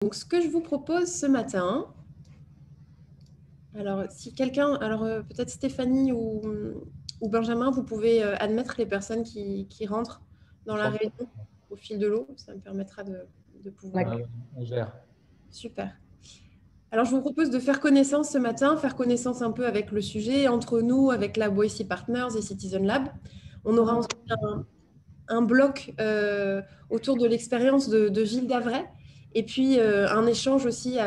Donc, ce que je vous propose ce matin, alors si quelqu'un, peut-être Stéphanie ou Benjamin, vous pouvez admettre les personnes qui rentrent dans la réunion au fil de l'eau. Ça me permettra de pouvoir. On gère. Super. Alors, je vous propose de faire connaissance ce matin, faire connaissance un peu avec le sujet, entre nous, avec la Boétie Partners et Citizen Lab. On aura ensuite un bloc autour de l'expérience de Gilles Davray, et puis un échange aussi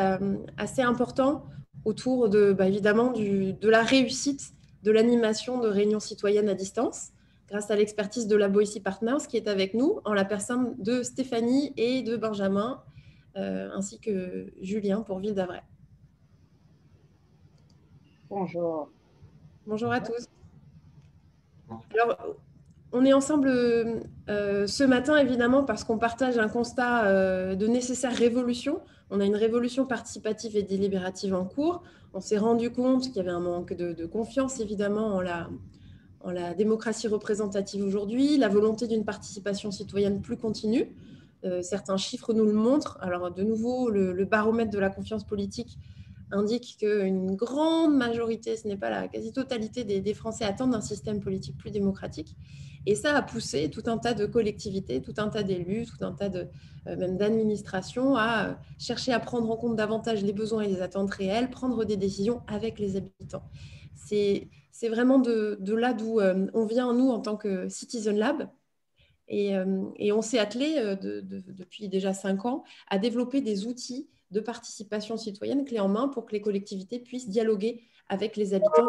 assez important autour évidemment de la réussite de l'animation de réunions citoyennes à distance, grâce à l'expertise de la Boétie Partners qui est avec nous, en la personne de Stéphanie et de Benjamin, ainsi que Julien pour Ville d'Avray. Bonjour. Bonjour à tous. Alors, on est ensemble ce matin, évidemment, parce qu'on partage un constat de nécessaire révolution. On a une révolution participative et délibérative en cours. On s'est rendu compte qu'il y avait un manque de confiance, évidemment, en la démocratie représentative aujourd'hui, la volonté d'une participation citoyenne plus continue. Certains chiffres nous le montrent. Alors, de nouveau, le baromètre de la confiance politique indique qu'une grande majorité, ce n'est pas la quasi-totalité des Français, attendent un système politique plus démocratique. Et ça a poussé tout un tas de collectivités, tout un tas d'élus, tout un tas même d'administrations à chercher à prendre en compte davantage les besoins et les attentes réelles, prendre des décisions avec les habitants. C'est vraiment de là d'où on vient, nous, en tant que Citizen Lab. Et on s'est attelé depuis déjà 5 ans à développer des outils de participation citoyenne clés en main pour que les collectivités puissent dialoguer avec les habitants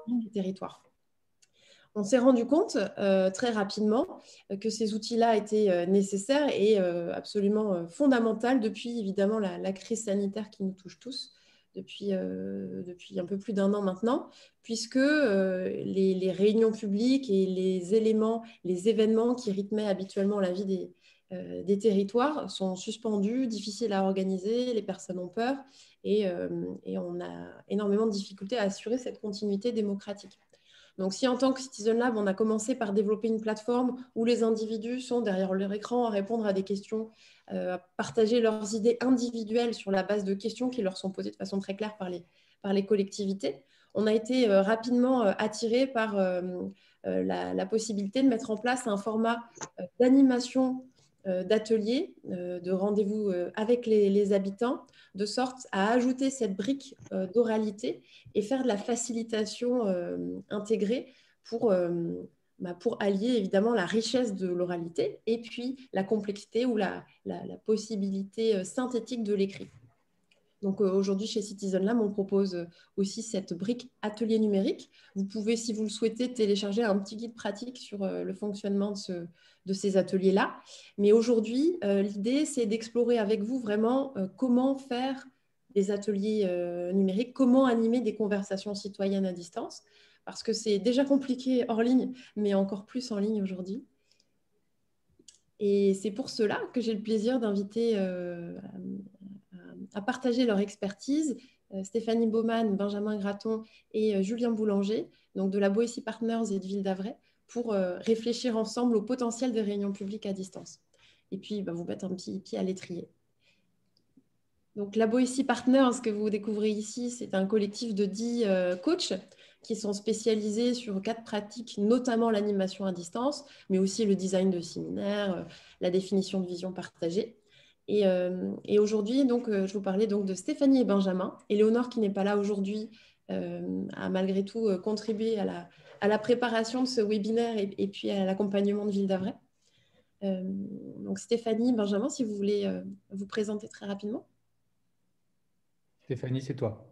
du territoire. On s'est rendu compte très rapidement que ces outils-là étaient nécessaires et absolument fondamentaux depuis évidemment la crise sanitaire qui nous touche tous depuis un peu plus d'1 an maintenant, puisque les réunions publiques et les événements qui rythmaient habituellement la vie des territoires sont suspendus, difficiles à organiser, les personnes ont peur et on a énormément de difficultés à assurer cette continuité démocratique. Donc, si en tant que Citizen Lab, on a commencé par développer une plateforme où les individus sont derrière leur écran à répondre à des questions, à partager leurs idées individuelles sur la base de questions qui leur sont posées de façon très claire par les collectivités, on a été rapidement attiré par la possibilité de mettre en place un format d'animation d'ateliers, de rendez-vous avec les habitants, de sorte à ajouter cette brique d'oralité et faire de la facilitation intégrée pour allier évidemment la richesse de l'oralité et puis la complexité ou la possibilité synthétique de l'écrit. Donc aujourd'hui chez Citizen Lab, on propose aussi cette brique atelier numérique. Vous pouvez, si vous le souhaitez, télécharger un petit guide pratique sur le fonctionnement de ces ateliers-là. Mais aujourd'hui, l'idée, c'est d'explorer avec vous vraiment comment faire des ateliers numériques, comment animer des conversations citoyennes à distance, parce que c'est déjà compliqué hors ligne, mais encore plus en ligne aujourd'hui. Et c'est pour cela que j'ai le plaisir d'inviter à partager leur expertise Stéphanie Baumann, Benjamin Graton et Julien Boulanger, donc de la Boétie Partners et de Ville d'Avray, pour réfléchir ensemble au potentiel des réunions publiques à distance. Et puis, vous mettre un petit pied à l'étrier. Donc, la Boétie Partners que vous découvrez ici, c'est un collectif de 10 coachs qui sont spécialisés sur 4 pratiques, notamment l'animation à distance, mais aussi le design de séminaires, la définition de vision partagée. Et aujourd'hui, je vous parlais donc de Stéphanie et Benjamin. Éléonore, qui n'est pas là aujourd'hui, a malgré tout contribué à la préparation de ce webinaire et puis à l'accompagnement de Ville d'Avray. Donc Stéphanie, Benjamin, si vous voulez vous présenter très rapidement. Stéphanie, c'est toi.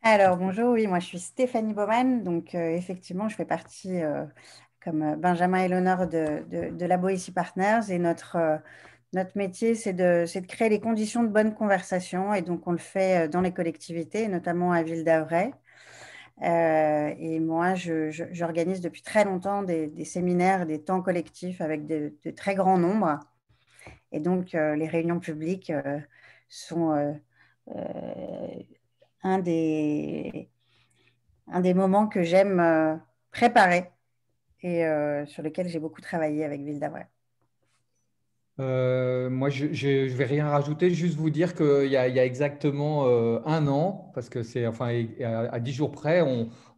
Alors, bonjour, oui, moi je suis Stéphanie Baumann. Donc, effectivement, je fais partie, comme Benjamin et Léonore, de la Boétie Partners. Et notre métier, c'est de créer les conditions de bonne conversation. Et donc, on le fait dans les collectivités, notamment à Ville d'Avray. Et moi, j'organise depuis très longtemps des séminaires, des temps collectifs avec de très grands nombres. Et donc, les réunions publiques sont un des moments que j'aime préparer et sur lequel j'ai beaucoup travaillé avec Ville d'Avray. Moi, je ne vais rien rajouter, juste vous dire qu'il y a exactement un an, parce que c'est enfin à 10 jours près,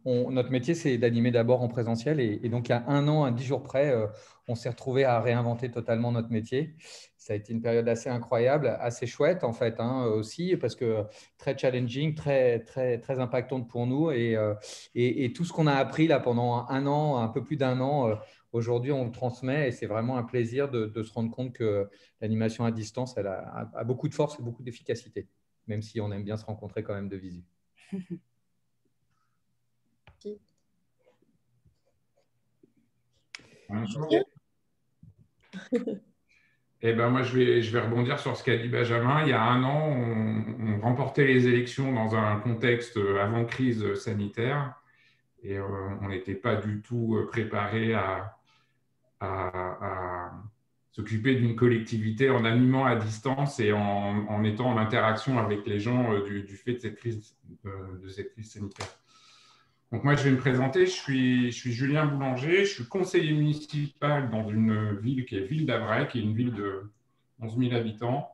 notre métier c'est d'animer d'abord en présentiel, et donc il y a un an, à 10 jours près, on s'est retrouvé à réinventer totalement notre métier. Ça a été une période assez incroyable, assez chouette en fait aussi, parce que très challenging, très impactante pour nous, et tout ce qu'on a appris là pendant un an, un peu plus d'un an. Aujourd'hui, on le transmet et c'est vraiment un plaisir de se rendre compte que l'animation à distance, elle a beaucoup de force et beaucoup d'efficacité, même si on aime bien se rencontrer quand même de visu. Julien. Eh ben moi, je vais rebondir sur ce qu'a dit Benjamin. Il y a un an, on remportait les élections dans un contexte avant crise sanitaire et on n'était pas du tout préparé à s'occuper d'une collectivité en animant à distance et en étant en interaction avec les gens du fait de cette crise sanitaire. Donc moi, je vais me présenter. Je suis Julien Boulanger. Je suis conseiller municipal dans une ville qui est Ville d'Avray, qui est une ville de 11 000 habitants.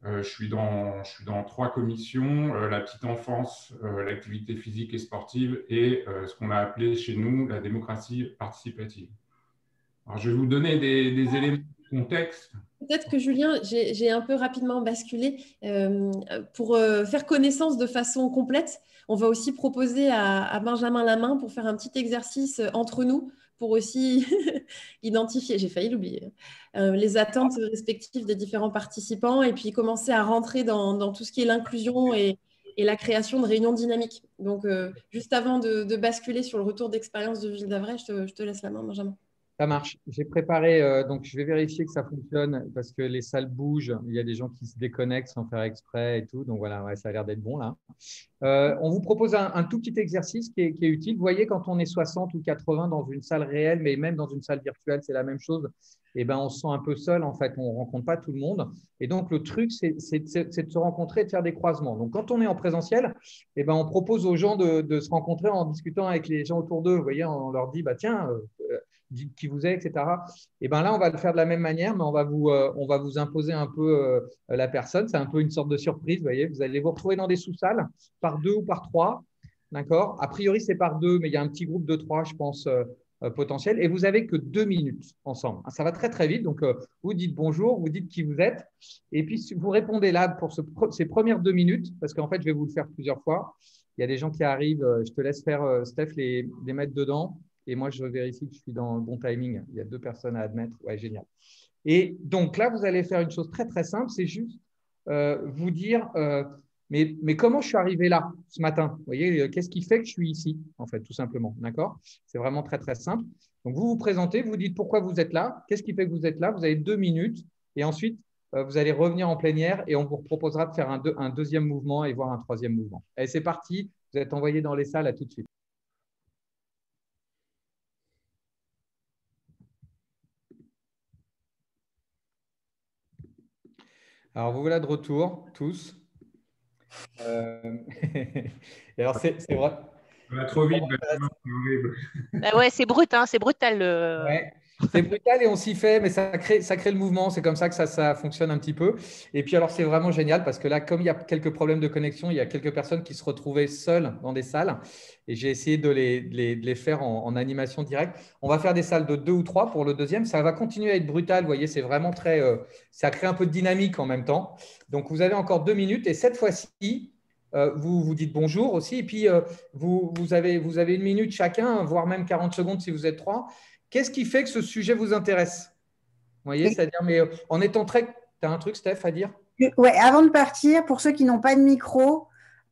Je suis dans 3 commissions, la petite enfance, l'activité physique et sportive et ce qu'on a appelé chez nous la démocratie participative. Alors, je vais vous donner des éléments de contexte. Peut-être que Julien, j'ai un peu rapidement basculé. Pour faire connaissance de façon complète, on va aussi proposer à Benjamin Lamain pour faire un petit exercice entre nous, pour aussi identifier, j'ai failli l'oublier, les attentes respectives des différents participants et puis commencer à rentrer dans tout ce qui est l'inclusion et la création de réunions dynamiques. Donc, juste avant de basculer sur le retour d'expérience de Ville d'Avray, je te laisse la main, Benjamin. Ça marche. J'ai préparé, donc je vais vérifier que ça fonctionne parce que les salles bougent. Il y a des gens qui se déconnectent sans faire exprès et tout. Donc voilà, ouais, ça a l'air d'être bon là. On vous propose un tout petit exercice qui est utile. Vous voyez, quand on est 60 ou 80 dans une salle réelle, mais même dans une salle virtuelle, c'est la même chose. Eh ben, on se sent un peu seul en fait. On ne rencontre pas tout le monde. Et donc, le truc, c'est de se rencontrer et de faire des croisements. Donc, quand on est en présentiel, eh ben, on propose aux gens de se rencontrer en discutant avec les gens autour d'eux. Vous voyez, on leur dit, bah, tiens, dites qui vous êtes, etc. Et bien là, on va le faire de la même manière, mais on va vous imposer un peu la personne. C'est un peu une sorte de surprise, vous voyez. Vous allez vous retrouver dans des sous-salles par 2 ou par 3, d'accord. A priori, c'est par 2, mais il y a un petit groupe de 3, je pense, potentiel. Et vous n'avez que 2 minutes ensemble. Ça va très, très vite. Donc, vous dites bonjour, vous dites qui vous êtes. Et puis, vous répondez là pour ces premières 2 minutes, parce qu'en fait, je vais vous le faire plusieurs fois. Il y a des gens qui arrivent. Je te laisse faire, Steph, les mettre dedans. Et moi, je vérifie que je suis dans le bon timing. Il y a 2 personnes à admettre. Ouais, génial. Et donc là, vous allez faire une chose très, très simple. C'est juste vous dire, mais comment je suis arrivé là ce matin? Vous voyez, qu'est-ce qui fait que je suis ici, en fait, tout simplement. D'accord? C'est vraiment très, très simple. Donc, vous vous présentez, vous dites pourquoi vous êtes là. Qu'est-ce qui fait que vous êtes là? Vous avez 2 minutes. Et ensuite, vous allez revenir en plénière et on vous proposera de faire un deuxième mouvement et voir un troisième mouvement. Allez, c'est parti. Vous êtes envoyé dans les salles. À tout de suite. Alors, vous voilà de retour, tous. Et alors, c'est vrai. Ça va trop vite, c'est horrible. Ah ouais, c'est brut, hein, c'est brutal. Ouais, c'est brutal et on s'y fait, mais ça crée le mouvement. C'est comme ça que ça fonctionne un petit peu. Et puis, alors, c'est vraiment génial parce que là, comme il y a quelques problèmes de connexion, il y a quelques personnes qui se retrouvaient seules dans des salles. Et j'ai essayé de les faire en animation directe. On va faire des salles de 2 ou 3 pour le deuxième. Ça va continuer à être brutal. Vous voyez, c'est vraiment très… ça crée un peu de dynamique en même temps. Donc, vous avez encore 2 minutes. Et cette fois-ci, vous vous dites bonjour aussi. Et puis, vous avez 1 minute chacun, voire même 40 secondes si vous êtes 3. Qu'est-ce qui fait que ce sujet vous intéresse? Vous voyez, c'est-à-dire, mais en étant très… Tu as un truc, Steph, à dire? Ouais, avant de partir, pour ceux qui n'ont pas de micro,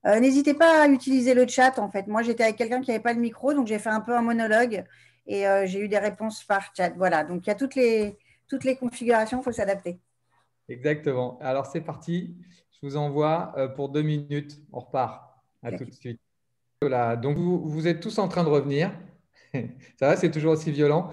n'hésitez pas à utiliser le chat. En fait, moi, j'étais avec quelqu'un qui n'avait pas de micro, donc j'ai fait un peu un monologue et j'ai eu des réponses par chat. Voilà, donc il y a toutes les configurations, il faut s'adapter. Exactement. Alors, c'est parti. Je vous envoie pour 2 minutes. On repart. À tout de suite. Voilà. Donc, vous êtes tous en train de revenir. Ça va, c'est toujours aussi violent.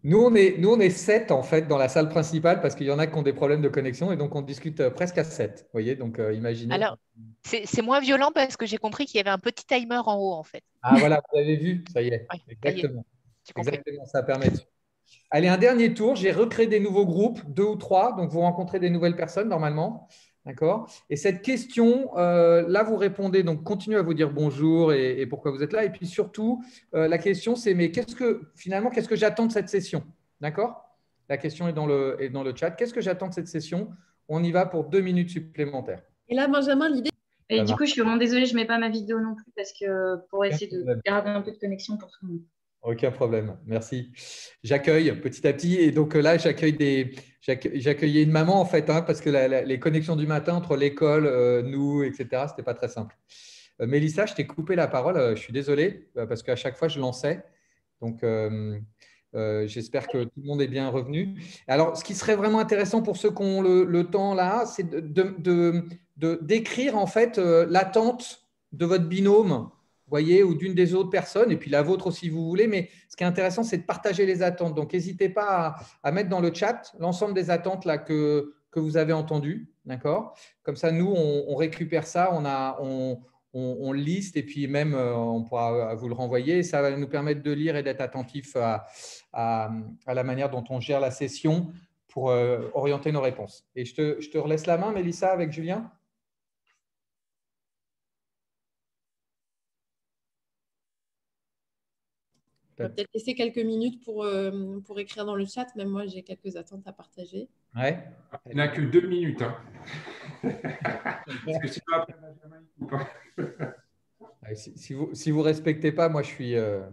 Nous, on est 7 en fait dans la salle principale parce qu'il y en a qui ont des problèmes de connexion et donc on discute presque à 7. Vous voyez, donc imaginez. Alors, c'est moins violent parce que j'ai compris qu'il y avait un petit timer en haut en fait. Ah voilà, vous avez vu, ça y est. Ouais, Exactement. j'ai compris. Exactement, ça permet de… Allez, un dernier tour. J'ai recréé des nouveaux groupes, 2 ou 3. Donc, vous rencontrez des nouvelles personnes normalement. D'accord. Et cette question, là, vous répondez. Donc, continuez à vous dire bonjour et pourquoi vous êtes là. Et puis surtout, la question, c'est mais qu'est-ce que j'attends de cette session? D'accord. La question est dans le chat. Qu'est-ce que j'attends de cette session? On y va pour 2 minutes supplémentaires. Et là, Benjamin, l'idée… Et du coup, je suis vraiment désolée, je ne mets pas ma vidéo non plus parce que pour essayer de problème. garder un peu de connexion pour tout le monde. Aucun problème, merci. J'accueille petit à petit et donc là, j'accueillais une maman en fait, hein, parce que les connexions du matin entre l'école, nous, etc., c'était pas très simple. Mélissa, je t'ai coupé la parole, je suis désolé parce qu'à chaque fois, je lançais. Donc, j'espère que tout le monde est bien revenu. Alors, ce qui serait vraiment intéressant pour ceux qui ont le temps là, c'est d'écrire en fait l'attente de votre binôme, voyez, ou d'une des autres personnes, et puis la vôtre aussi, si vous voulez. Mais ce qui est intéressant, c'est de partager les attentes. Donc, n'hésitez pas à mettre dans le chat l'ensemble des attentes là que vous avez entendues. D'accord? Comme ça, nous, on récupère ça, on liste et puis même on pourra vous le renvoyer. Ça va nous permettre de lire et d'être attentif à la manière dont on gère la session pour orienter nos réponses. Et je te relaisse la main, Mélissa, avec Julien. On va peut-être laisser quelques minutes pour écrire dans le chat. Même moi, j'ai quelques attentes à partager. Ouais. Il n'a que 2 minutes. Hein. Parce que sinon, après, Benjamin, il coupe pas. Si vous respectez pas, moi, je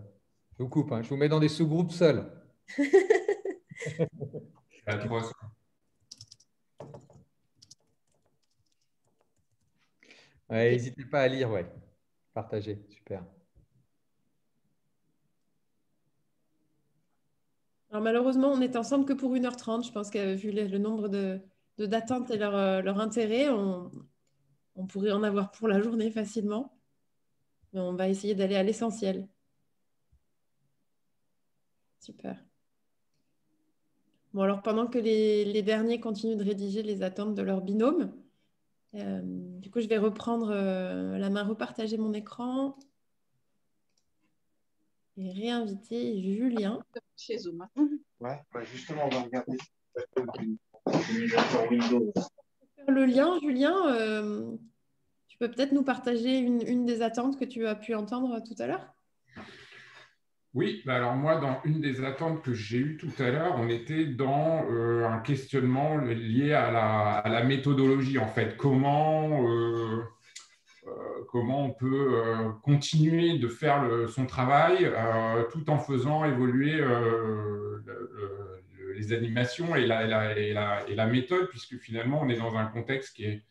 vous coupe. Hein. Je vous mets dans des sous-groupes seuls. À 300. Ouais, n'hésitez pas à lire, ouais. Partagez, super. Alors malheureusement, on n'est ensemble que pour 1h30. Je pense que vu le nombre d'attentes et leur intérêt, on pourrait en avoir pour la journée facilement. Mais on va essayer d'aller à l'essentiel. Super. Bon, alors pendant que les derniers continuent de rédiger les attentes de leur binôme, du coup, je vais reprendre la main, repartager mon écran et réinviter Julien. Chez Zoom. Ouais, bah justement, on va regarder. Le lien, Julien, tu peux peut-être nous partager une des attentes que tu as pu entendre tout à l'heure? Oui, bah alors moi, dans une des attentes que j'ai eues tout à l'heure, on était dans un questionnement lié à la méthodologie, en fait. Comment on peut continuer de faire son travail tout en faisant évoluer les animations et la méthode, puisque finalement, on est dans un contexte qui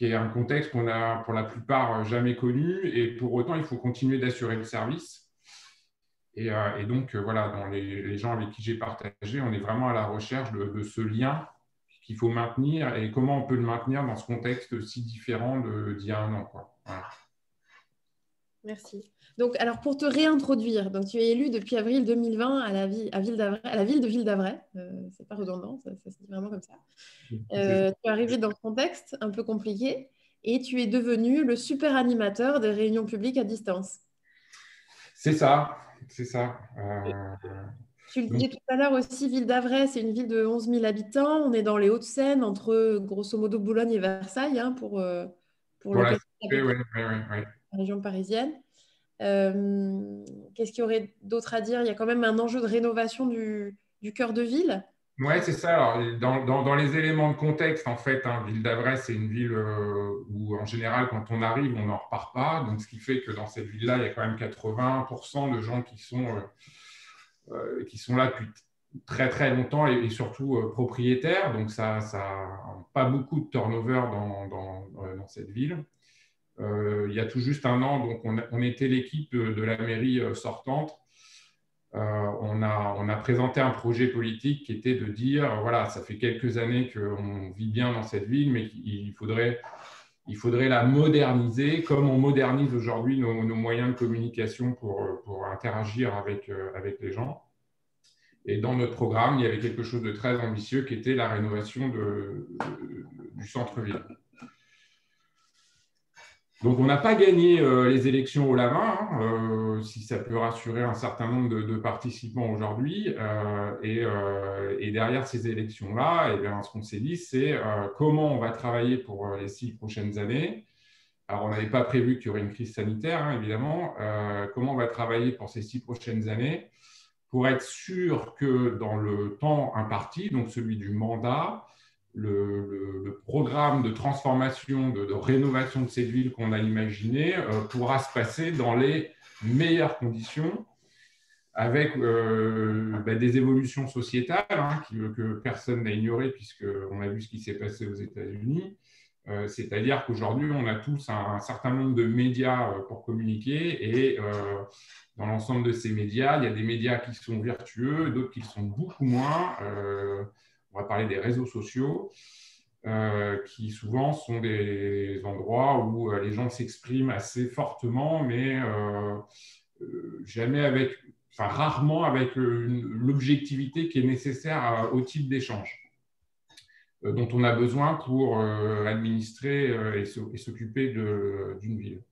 est un contexte qu'on a pour la plupart jamais connu, et pour autant, il faut continuer d'assurer le service. Et donc, voilà, dans les gens avec qui j'ai partagé, on est vraiment à la recherche de ce lien qu'il faut maintenir et comment on peut le maintenir dans ce contexte si différent d'il y a un an, quoi. Voilà. Merci. Donc, alors pour te réintroduire, donc tu es élu depuis avril 2020 à la ville de Ville-d'Avray. C'est pas redondant, ça se dit vraiment comme ça. Tu es arrivé dans ce contexte un peu compliqué et tu es devenu le super animateur des réunions publiques à distance. C'est ça, c'est ça. Tu le disais tout à l'heure aussi, Ville-d'Avray, c'est une ville de 11 000 habitants. On est dans les Hauts-de-Seine, entre grosso modo Boulogne et Versailles, hein, pour Voilà, la région parisienne. Qu'est-ce qu'il y aurait d'autre à dire? Il y a quand même un enjeu de rénovation du cœur de ville. Oui, c'est ça. Alors, dans les éléments de contexte, en fait, hein, Ville-d'Avray, c'est une ville où, en général, quand on arrive, on n'en repart pas. Donc, ce qui fait que dans cette ville-là, il y a quand même 80% de gens qui sont là depuis très, très longtemps et surtout propriétaires. Donc, ça pas beaucoup de turnover dans cette ville. Il y a tout juste un an, donc on était l'équipe de la mairie sortante. On a présenté un projet politique qui était de dire, voilà, ça fait quelques années qu'on vit bien dans cette ville, mais il faudrait la moderniser, comme on modernise aujourd'hui nos moyens de communication pour interagir avec les gens. Et dans notre programme, il y avait quelque chose de très ambitieux qui était la rénovation du centre-ville. Donc, on n'a pas gagné les élections au la main, hein, si ça peut rassurer un certain nombre de participants aujourd'hui. Et derrière ces élections-là, eh bien, ce qu'on s'est dit, c'est comment on va travailler pour les 6 prochaines années. Alors, on n'avait pas prévu qu'il y aurait une crise sanitaire, hein, évidemment. Comment on va travailler pour ces 6 prochaines années pour être sûr que dans le temps imparti, donc celui du mandat, le programme de transformation, de rénovation de cette ville qu'on a imaginé pourra se passer dans les meilleures conditions, avec des évolutions sociétales hein, que personne n'a ignorées, puisqu'on a vu ce qui s'est passé aux États-Unis. C'est-à-dire qu'aujourd'hui, on a tous un certain nombre de médias pour communiquer et dans l'ensemble de ces médias, il y a des médias qui sont vertueux, d'autres qui sont beaucoup moins. On va parler des réseaux sociaux, qui souvent sont des endroits où les gens s'expriment assez fortement, mais rarement avec l'objectivité qui est nécessaire au type d'échange dont on a besoin pour administrer et s'occuper d'une ville.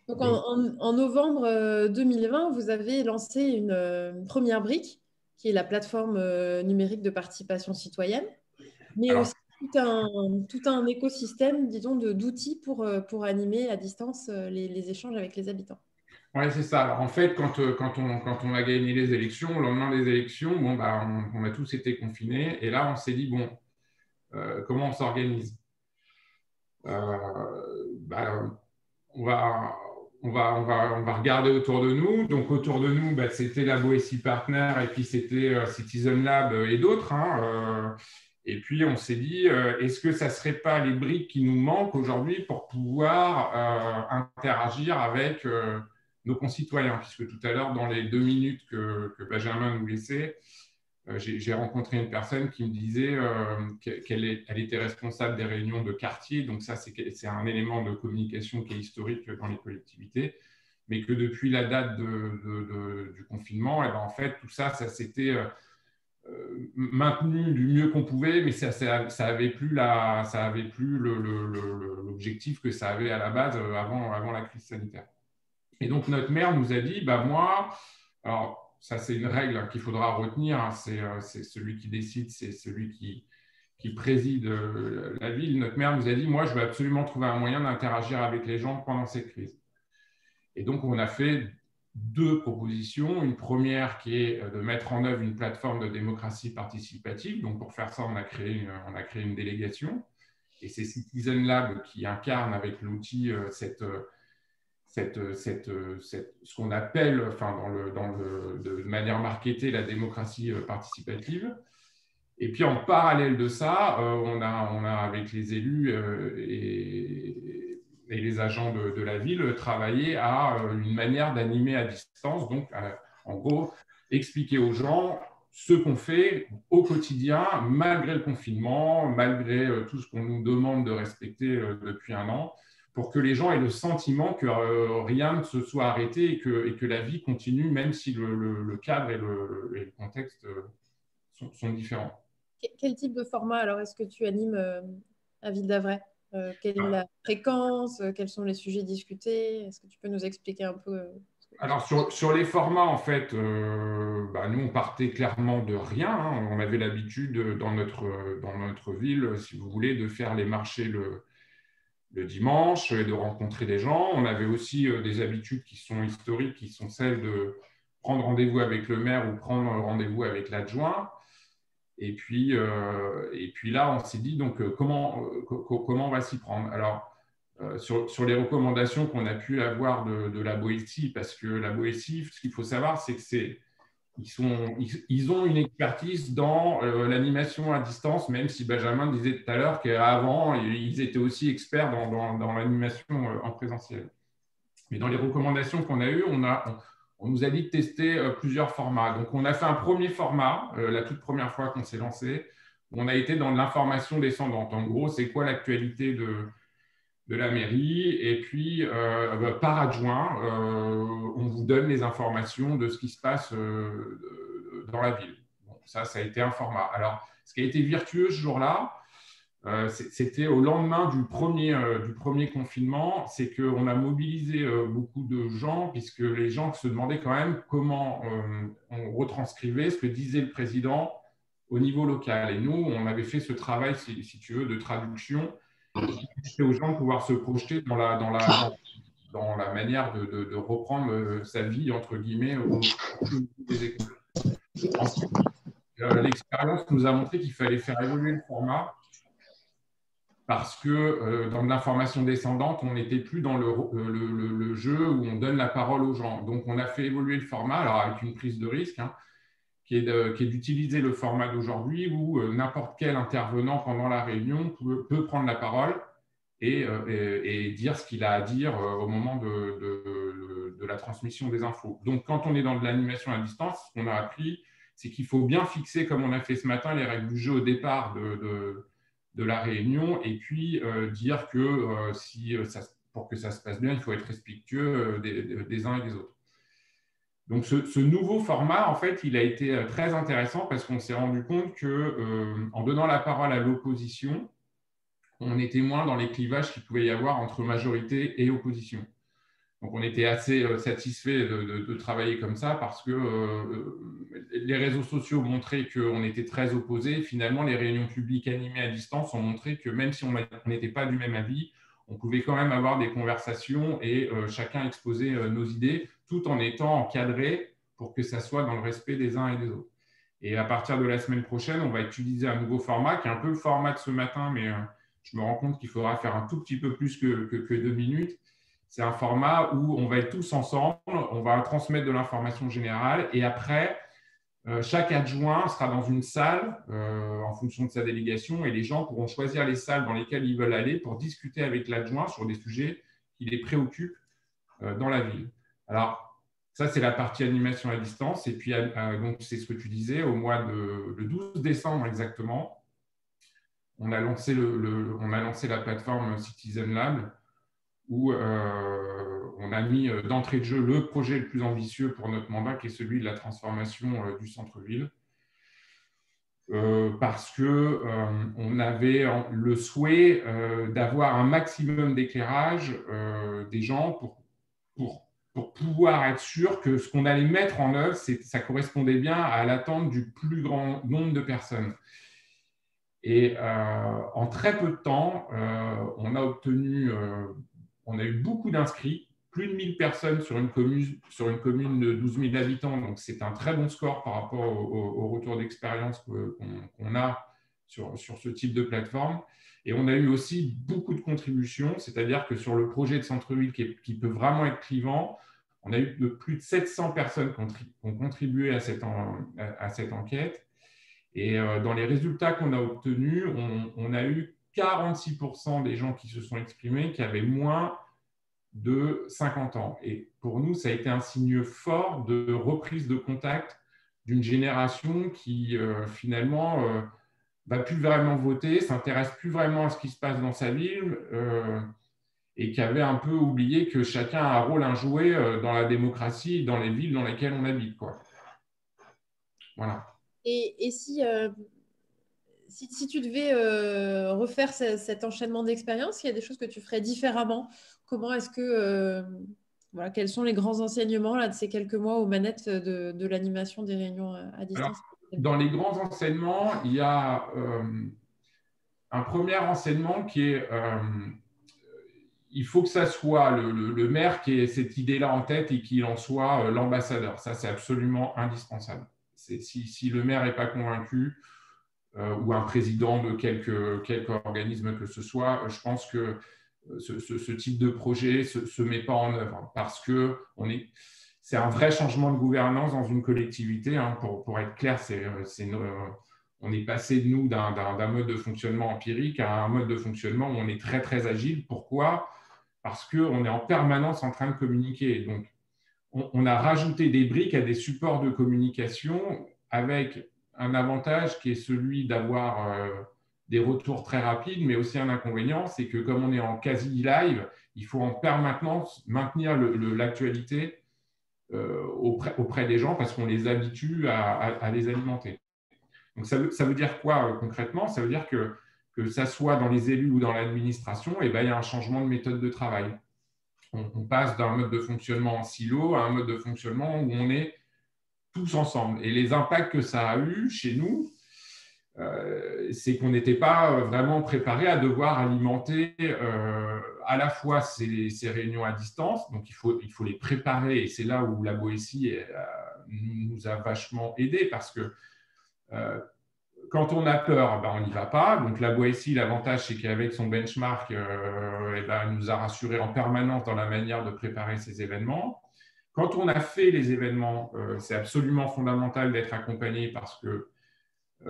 Donc, en novembre 2020, vous avez lancé une première brique, qui est la plateforme numérique de participation citoyenne, mais aussi tout un écosystème, disons, d'outils pour animer à distance les échanges avec les habitants. Oui, c'est ça. Alors, en fait, quand on a gagné les élections, au lendemain des élections, on a tous été confinés. Et là, on s'est dit, comment on s'organise? On va regarder autour de nous. Donc, autour de nous, c'était la Boétie Partner et puis c'était Citizen Lab et d'autres. Hein, et puis, on s'est dit, est-ce que ça ne serait pas les briques qui nous manquent aujourd'hui pour pouvoir interagir avec nos concitoyens? Puisque tout à l'heure, dans les 2 minutes que Benjamin nous laissait, j'ai rencontré une personne qui me disait qu'elle était responsable des réunions de quartier. Donc ça, c'est un élément de communication qui est historique dans les collectivités. Mais que depuis la date du confinement, en fait, tout ça s'était maintenu du mieux qu'on pouvait, mais ça avait plus l'objectif que ça avait à la base avant la crise sanitaire. Et donc, notre maire nous a dit, alors, ça, c'est une règle qu'il faudra retenir. Hein, c'est celui qui décide, c'est celui qui préside la ville. Notre maire nous a dit, moi, je veux absolument trouver un moyen d'interagir avec les gens pendant cette crise. Et donc, on a fait 2 propositions. Une première qui est de mettre en œuvre une plateforme de démocratie participative. Donc, pour faire ça, on a créé une délégation. Et c'est Citizen Lab qui incarne avec l'outil ce qu'on appelle, de manière marketée, la démocratie participative. Et puis, en parallèle de ça, on a avec les élus et les agents de la ville travaillé à une manière d'animer à distance. Donc, en gros, expliquer aux gens ce qu'on fait au quotidien, malgré le confinement, malgré tout ce qu'on nous demande de respecter depuis 1 an, pour que les gens aient le sentiment que rien ne se soit arrêté et que la vie continue, même si le cadre et le contexte sont différents. Quel type de format, alors, est-ce que tu animes à Ville d'Avray? Quelle est la fréquence? Quels sont les sujets discutés? Est-ce que tu peux nous expliquer un peu Alors, sur les formats, en fait, nous, on partait clairement de rien. Hein. On avait l'habitude dans notre ville, si vous voulez, de faire les marchés le dimanche et de rencontrer des gens. On avait aussi des habitudes qui sont historiques, qui sont celles de prendre rendez-vous avec le maire ou prendre rendez-vous avec l'adjoint. Et puis là, on s'est dit, donc, comment on va s'y prendre? Alors, sur les recommandations qu'on a pu avoir de la Boétie, parce que la Boétie, ce qu'il faut savoir, c'est qu'ils ont une expertise dans l'animation à distance, même si Benjamin disait tout à l'heure qu'avant, ils étaient aussi experts dans l'animation en présentiel. Mais dans les recommandations qu'on a eues, on nous a dit de tester plusieurs formats. Donc, on a fait un premier format, la toute première fois qu'on s'est lancé, où on a été dans l'information descendante. En gros, c'est quoi l'actualité de la mairie, et puis par adjoint, on vous donne les informations de ce qui se passe dans la ville. Bon, ça a été un format. Alors, ce qui a été virtueux ce jour-là, C'était au lendemain du premier confinement, c'est qu'on a mobilisé beaucoup de gens, puisque les gens se demandaient quand même comment on retranscrivait ce que disait le président au niveau local. Et nous, on avait fait ce travail, si tu veux, de traduction, qui permettait aux gens de pouvoir se projeter dans la manière de reprendre sa vie, entre guillemets, au des écoles. Ensuite, l'expérience nous a montré qu'il fallait faire évoluer le format, parce que dans l'information descendante, on n'était plus dans le jeu où on donne la parole aux gens. Donc, on a fait évoluer le format, alors avec une prise de risque, hein, qui est d'utiliser le format d'aujourd'hui où n'importe quel intervenant pendant la réunion peut prendre la parole et dire ce qu'il a à dire au moment de la transmission des infos. Donc, quand on est dans de l'animation à distance, ce qu'on a appris, c'est qu'il faut bien fixer, comme on a fait ce matin, les règles du jeu au départ de la réunion, et puis dire que pour que ça se passe bien, il faut être respectueux des uns et des autres. Donc, ce nouveau format, en fait, il a été très intéressant parce qu'on s'est rendu compte qu'en donnant la parole à l'opposition, on était moins dans les clivages qu'il pouvait y avoir entre majorité et opposition. Donc, on était assez satisfait de travailler comme ça parce que les réseaux sociaux montraient qu'on était très opposés. Finalement, les réunions publiques animées à distance ont montré que même si on n'était pas du même avis, on pouvait quand même avoir des conversations et chacun exposer nos idées tout en étant encadré pour que ça soit dans le respect des uns et des autres. Et à partir de la semaine prochaine, on va utiliser un nouveau format qui est un peu le format de ce matin, mais je me rends compte qu'il faudra faire un tout petit peu plus que 2 minutes. C'est un format où on va être tous ensemble, on va transmettre de l'information générale et après, chaque adjoint sera dans une salle en fonction de sa délégation et les gens pourront choisir les salles dans lesquelles ils veulent aller pour discuter avec l'adjoint sur des sujets qui les préoccupent dans la ville. Alors, ça, c'est la partie animation à distance. Et puis, donc, c'est ce que tu disais, au mois le 12 décembre exactement, on a lancé la plateforme Citizen Lab où on a mis d'entrée de jeu le projet le plus ambitieux pour notre mandat, qui est celui de la transformation du centre-ville. Parce qu'on avait le souhait d'avoir un maximum d'éclairage des gens pour pouvoir être sûr que ce qu'on allait mettre en œuvre, ça correspondait bien à l'attente du plus grand nombre de personnes. Et en très peu de temps, on a eu beaucoup d'inscrits, plus de 1000 personnes sur une commune de 12 000 habitants. Donc, c'est un très bon score par rapport au retour d'expérience qu'on a sur ce type de plateforme. Et on a eu aussi beaucoup de contributions, c'est-à-dire que sur le projet de centre-ville qui peut vraiment être clivant, on a eu plus de 700 personnes qui ont contribué à cette enquête. Et dans les résultats qu'on a obtenus, on a eu 46% des gens qui se sont exprimés qui avaient moins de 50 ans. Et pour nous, ça a été un signe fort de reprise de contact d'une génération qui, finalement, va plus vraiment voter, s'intéresse plus vraiment à ce qui se passe dans sa ville et qui avait un peu oublié que chacun a un rôle à jouer dans la démocratie, dans les villes dans lesquelles on habite, quoi. Voilà. Et si tu devais refaire cet enchaînement d'expériences, il y a des choses que tu ferais différemment. Comment est-ce que, voilà, quels sont les grands enseignements là, de ces quelques mois aux manettes de l'animation des réunions à distance? Alors, dans les grands enseignements, il y a un premier enseignement qui est il faut que ça soit le maire qui ait cette idée-là en tête et qu'il en soit l'ambassadeur. Ça, c'est absolument indispensable. Si le maire n'est pas convaincu, ou un président de quelque organisme que ce soit, je pense que ce type de projet ne se met pas en œuvre parce que c'est un vrai changement de gouvernance dans une collectivité. Hein, pour être clair, on est passé, nous, d'un mode de fonctionnement empirique à un mode de fonctionnement où on est très, très agile. Pourquoi ? Parce qu'on est en permanence en train de communiquer. Donc, on a rajouté des briques à des supports de communication avec un avantage qui est celui d'avoir des retours très rapides, mais aussi un inconvénient, c'est que comme on est en quasi-live, il faut en permanence maintenir l'actualité auprès des gens parce qu'on les habitue à les alimenter. Donc, ça veut dire quoi concrètement ? Ça veut dire que que ça soit dans les élus ou dans l'administration, il y a un changement de méthode de travail. On passe d'un mode de fonctionnement en silo à un mode de fonctionnement où on est tous ensemble. Et les impacts que ça a eu chez nous, c'est qu'on n'était pas vraiment préparé à devoir alimenter à la fois ces réunions à distance. Donc, il faut les préparer. Et c'est là où la Boétie nous a vachement aidés parce que quand on a peur, on n'y va pas. Donc, la Boétie, l'avantage, c'est qu'avec son benchmark, elle nous a rassurés en permanence dans la manière de préparer ces événements. Quand on a fait les événements, c'est absolument fondamental d'être accompagné parce que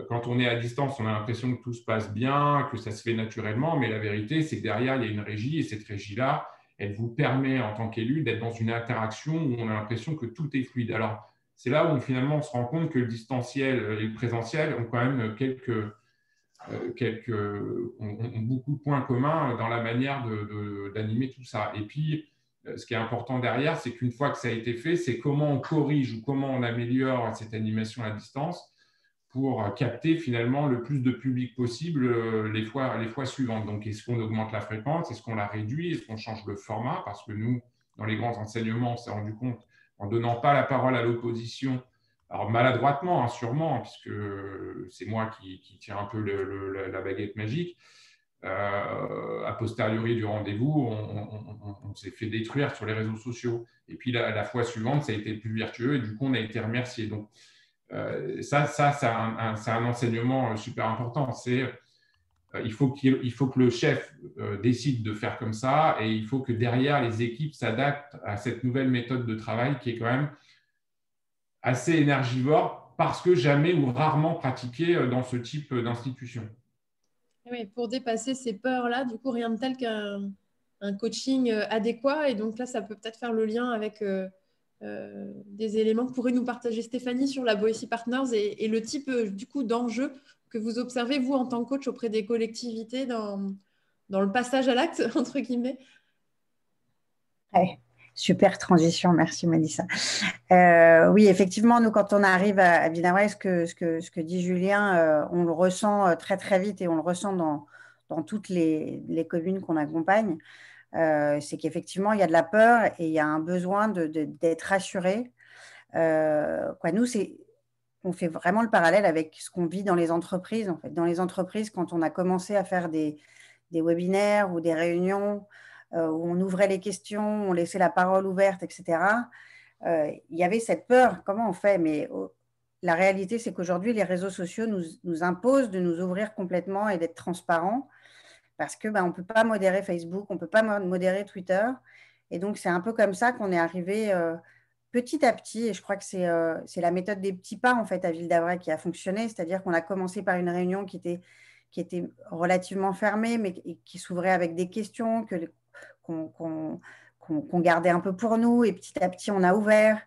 quand on est à distance, on a l'impression que tout se passe bien, que ça se fait naturellement, mais la vérité, c'est que derrière, il y a une régie et cette régie-là, elle vous permet en tant qu'élu d'être dans une interaction où on a l'impression que tout est fluide. Alors, c'est là où finalement on se rend compte que le distanciel et le présentiel ont quand même ont beaucoup de points communs dans la manière d'animer tout ça. Et puis, ce qui est important derrière, c'est qu'une fois que ça a été fait, c'est comment on corrige ou comment on améliore cette animation à distance pour capter finalement le plus de public possible les fois suivantes. Donc, est-ce qu'on augmente la fréquence? Est-ce qu'on la réduit? Est-ce qu'on change le format? Parce que nous, dans les grands enseignements, on s'est rendu compte, en ne donnant pas la parole à l'opposition, alors maladroitement, sûrement, puisque c'est moi qui tiens un peu la baguette magique, a posteriori du rendez-vous, on s'est fait détruire sur les réseaux sociaux. Et puis, la fois suivante, ça a été plus vertueux et du coup, on a été remercié. Donc, ça c'est un enseignement super important. Il faut que le chef décide de faire comme ça et il faut que derrière, les équipes s'adaptent à cette nouvelle méthode de travail qui est quand même assez énergivore parce que jamais ou rarement pratiquée dans ce type d'institution. Oui, pour dépasser ces peurs-là, du coup, rien de tel qu'un coaching adéquat. Et donc là, ça peut peut-être faire le lien avec des éléments que pourrait nous partager Stéphanie sur la Boétie Partners et le type du coup d'enjeu que vous observez, vous, en tant que coach auprès des collectivités dans le passage à l'acte, entre guillemets. Ouais, super transition, merci Mélissa. Oui, effectivement, nous, quand on arrive à Villeneuve, ce que dit Julien, on le ressent très, très vite et on le ressent dans toutes les communes qu'on accompagne. C'est qu'effectivement, il y a de la peur et il y a un besoin d'être rassuré. Nous, on fait vraiment le parallèle avec ce qu'on vit dans les entreprises. En fait. Dans les entreprises, quand on a commencé à faire des webinaires ou des réunions où on ouvrait les questions, on laissait la parole ouverte, etc., il y avait cette peur. Comment on fait? Mais la réalité, c'est qu'aujourd'hui, les réseaux sociaux nous imposent de nous ouvrir complètement et d'être transparents. Parce qu'on ne peut pas modérer Facebook, on ne peut pas modérer Twitter. Et donc, c'est un peu comme ça qu'on est arrivé petit à petit. Et je crois que c'est la méthode des petits pas, en fait, à Ville d'Avray qui a fonctionné. C'est-à-dire qu'on a commencé par une réunion qui était relativement fermée, mais qui s'ouvrait avec des questions qu'on gardait un peu pour nous. Et petit à petit, on a ouvert.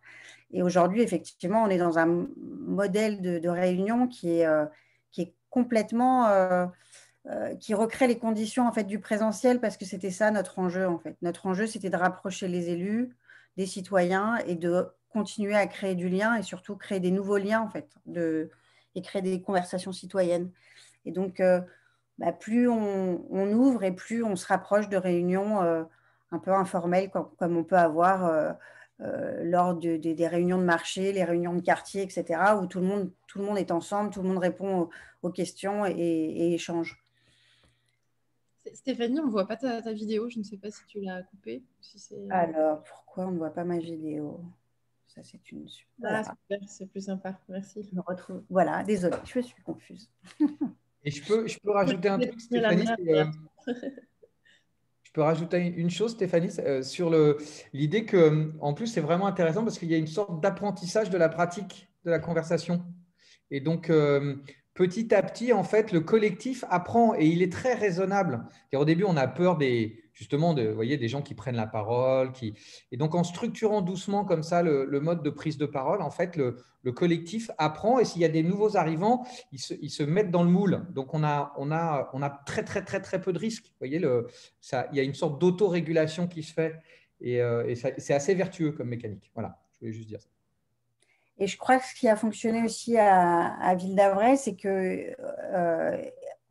Et aujourd'hui, effectivement, on est dans un modèle de réunion qui est complètement... qui recrée les conditions en fait, du présentiel parce que c'était ça notre enjeu. En fait. Notre enjeu, c'était de rapprocher les élus des citoyens et de continuer à créer du lien et surtout créer des nouveaux liens en fait, et créer des conversations citoyennes. Et donc, plus on ouvre et plus on se rapproche de réunions un peu informelles comme on peut avoir lors des réunions de marché, les réunions de quartier, etc., où tout le monde est ensemble, tout le monde répond aux questions et échange. Stéphanie, on ne voit pas ta vidéo. Je ne sais pas si tu l'as coupée. Alors, pourquoi on ne voit pas ma vidéo? Ça, c'est une... Voilà. Ah, super, c'est plus sympa. Merci. Je me retrouve... Voilà, désolée, je suis confuse. Et je peux rajouter un truc, Stéphanie. Je peux rajouter une chose, Stéphanie, sur l'idée que, en plus, c'est vraiment intéressant parce qu'il y a une sorte d'apprentissage de la pratique de la conversation. Et donc, petit à petit, en fait, le collectif apprend et il est très raisonnable. Car au début, on a peur justement des gens qui prennent la parole. Et donc, en structurant doucement comme ça le mode de prise de parole, en fait, le collectif apprend. Et s'il y a des nouveaux arrivants, ils se mettent dans le moule. Donc, on a très, très, très, très peu de risques. Vous voyez, il y a une sorte d'autorégulation qui se fait. Et c'est assez vertueux comme mécanique. Voilà, je voulais juste dire ça. Et je crois que ce qui a fonctionné aussi à Ville d'Avray, c'est que,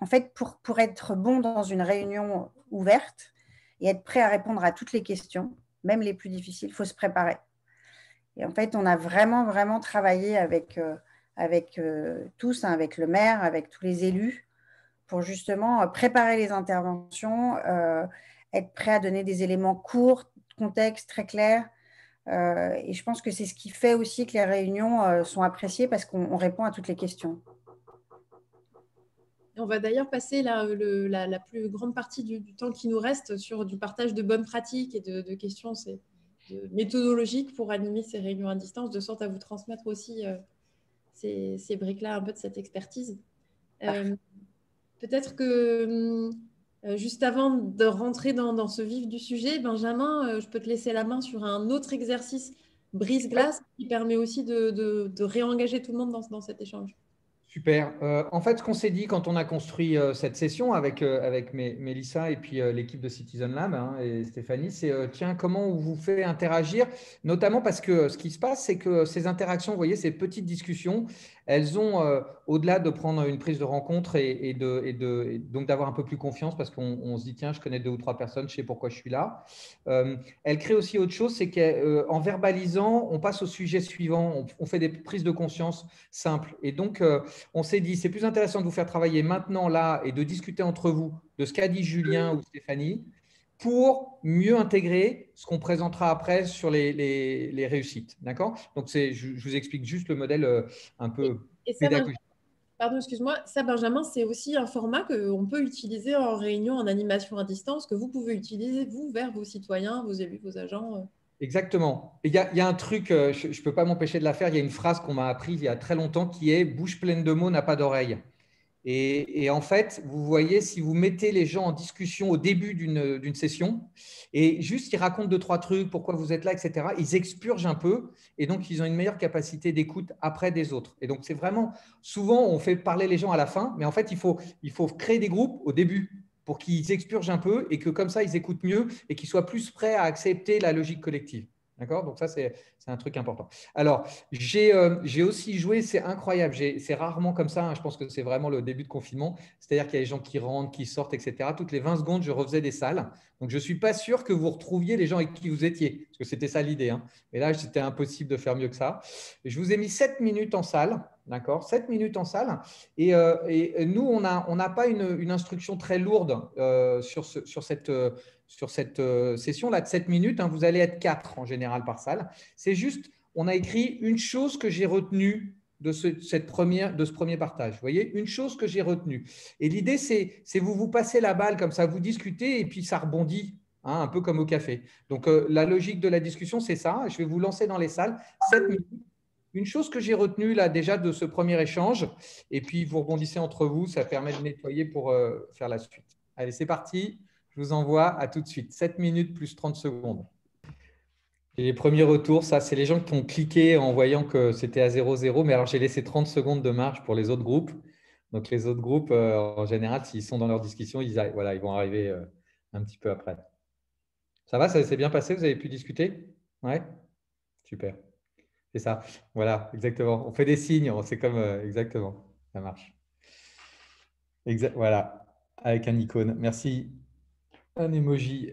en fait, pour être bon dans une réunion ouverte et être prêt à répondre à toutes les questions, même les plus difficiles, il faut se préparer. Et en fait, on a vraiment, vraiment travaillé avec tous, hein, avec le maire, avec tous les élus, pour justement préparer les interventions, être prêt à donner des éléments courts, contexte très clair. Et je pense que c'est ce qui fait aussi que les réunions sont appréciées parce qu'on répond à toutes les questions. On va d'ailleurs passer la plus grande partie du temps qui nous reste sur du partage de bonnes pratiques et de questions méthodologiques pour animer ces réunions à distance, de sorte à vous transmettre aussi ces briques-là, un peu de cette expertise. Peut-être que juste avant de rentrer dans ce vif du sujet, Benjamin, je peux te laisser la main sur un autre exercice brise-glace qui permet aussi de réengager tout le monde dans cet échange. Super. En fait, ce qu'on s'est dit quand on a construit cette session avec Mélissa et puis l'équipe de Citizen Lab, hein, et Stéphanie, c'est tiens, comment on vous fait interagir, notamment parce que ce qui se passe, c'est que ces interactions, vous voyez, ces petites discussions, elles ont, au-delà de prendre une prise de rencontre et donc d'avoir un peu plus confiance parce qu'on se dit, tiens, je connais 2 ou 3 personnes, je sais pourquoi je suis là. Elles créent aussi autre chose, c'est qu'en verbalisant, on passe au sujet suivant, on fait des prises de conscience simples. Et donc, on s'est dit, c'est plus intéressant de vous faire travailler maintenant, là, et de discuter entre vous de ce qu'a dit Julien ou Stéphanie pour mieux intégrer ce qu'on présentera après sur les réussites. D'accord? Donc, je vous explique juste le modèle un peu pédagogique. Pardon, excuse-moi. Ça, Benjamin, c'est aussi un format qu'on peut utiliser en réunion, en animation à distance, que vous pouvez utiliser, vous, vers vos citoyens, vos élus, vos agents. Exactement. Il y a un truc, je ne peux pas m'empêcher de la faire, il y a une phrase qu'on m'a apprise il y a très longtemps qui est « bouche pleine de mots n'a pas d'oreille ». Et en fait, vous voyez, si vous mettez les gens en discussion au début d'une session et juste ils racontent 2, 3 trucs, pourquoi vous êtes là, etc., ils expurgent un peu et donc ils ont une meilleure capacité d'écoute après des autres. Et donc, c'est vraiment, souvent, on fait parler les gens à la fin, mais en fait, il faut créer des groupes au début pour qu'ils expurgent un peu et que comme ça, ils écoutent mieux et qu'ils soient plus prêts à accepter la logique collective. D'accord? Donc ça, c'est un truc important. Alors, j'ai aussi joué, c'est incroyable, c'est rarement comme ça, hein, je pense que c'est vraiment le début de confinement, c'est-à-dire qu'il y a des gens qui rentrent, qui sortent, etc. Toutes les 20 secondes, je refaisais des salles. Donc, je ne suis pas sûr que vous retrouviez les gens avec qui vous étiez, parce que c'était ça l'idée. Hein. Mais là, c'était impossible de faire mieux que ça. Je vous ai mis 7 minutes en salle, d'accord? 7 minutes en salle. Et nous, on n'a pas une instruction très lourde sur cette session-là de 7 minutes. Hein, vous allez être 4 en général par salle. C'est juste, on a écrit une chose que j'ai retenue de ce premier partage. Vous voyez, une chose que j'ai retenue. Et l'idée, c'est vous passez la balle comme ça, vous discutez et puis ça rebondit, hein, un peu comme au café. Donc, la logique de la discussion, c'est ça. Je vais vous lancer dans les salles. 7 minutes. Une chose que j'ai retenue là déjà de ce premier échange, et puis vous rebondissez entre vous, ça permet de nettoyer pour faire la suite. Allez, c'est parti. Je vous envoie à tout de suite. 7 minutes plus 30 secondes. Et les premiers retours, ça, c'est les gens qui ont cliqué en voyant que c'était à 0,0. Mais alors, j'ai laissé 30 secondes de marge pour les autres groupes. Donc, les autres groupes, en général, s'ils sont dans leur discussion, ils vont arriver un petit peu après. Ça va, ça s'est bien passé? Vous avez pu discuter? Ouais? Super. C'est ça. Voilà, exactement. On fait des signes. C'est comme… exactement. Ça marche. Voilà. Avec un icône. Merci. Un emoji.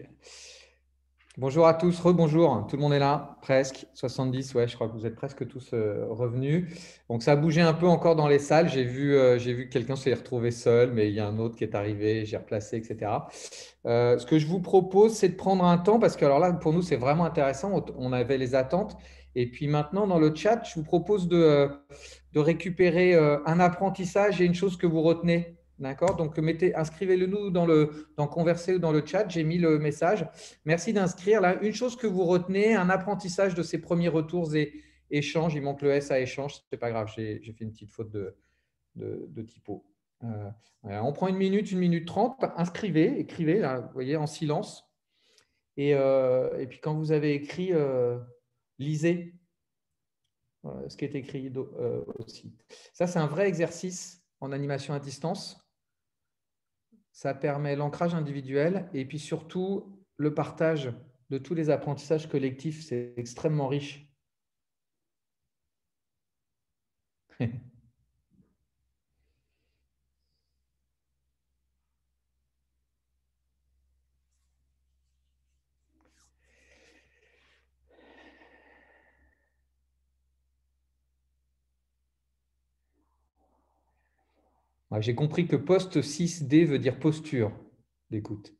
Bonjour à tous, rebonjour, tout le monde est là, presque, 70, ouais, je crois que vous êtes presque tous revenus. Donc ça a bougé un peu encore dans les salles, j'ai vu que quelqu'un s'est retrouvé seul, mais il y a un autre qui est arrivé, j'ai replacé, etc. Ce que je vous propose, c'est de prendre un temps, parce que alors là, pour nous, c'est vraiment intéressant, on avait les attentes. Et puis maintenant, dans le chat, je vous propose de récupérer un apprentissage et une chose que vous retenez. D'accord? Donc, inscrivez-le nous dans Converser ou dans le chat. J'ai mis le message. Merci d'inscrire là. Une chose que vous retenez, un apprentissage de ces premiers retours et échanges. Il manque le S à échange. Ce n'est pas grave. J'ai fait une petite faute de typo. Voilà. On prend 1 minute 30. Inscrivez, écrivez, là, vous voyez, en silence. Et puis, quand vous avez écrit, lisez ce qui est écrit aussi. Ça, c'est un vrai exercice en animation à distance. Ça permet l'ancrage individuel et puis surtout le partage de tous les apprentissages collectifs. C'est extrêmement riche. Ouais, j'ai compris que post 6D veut dire posture d'écoute.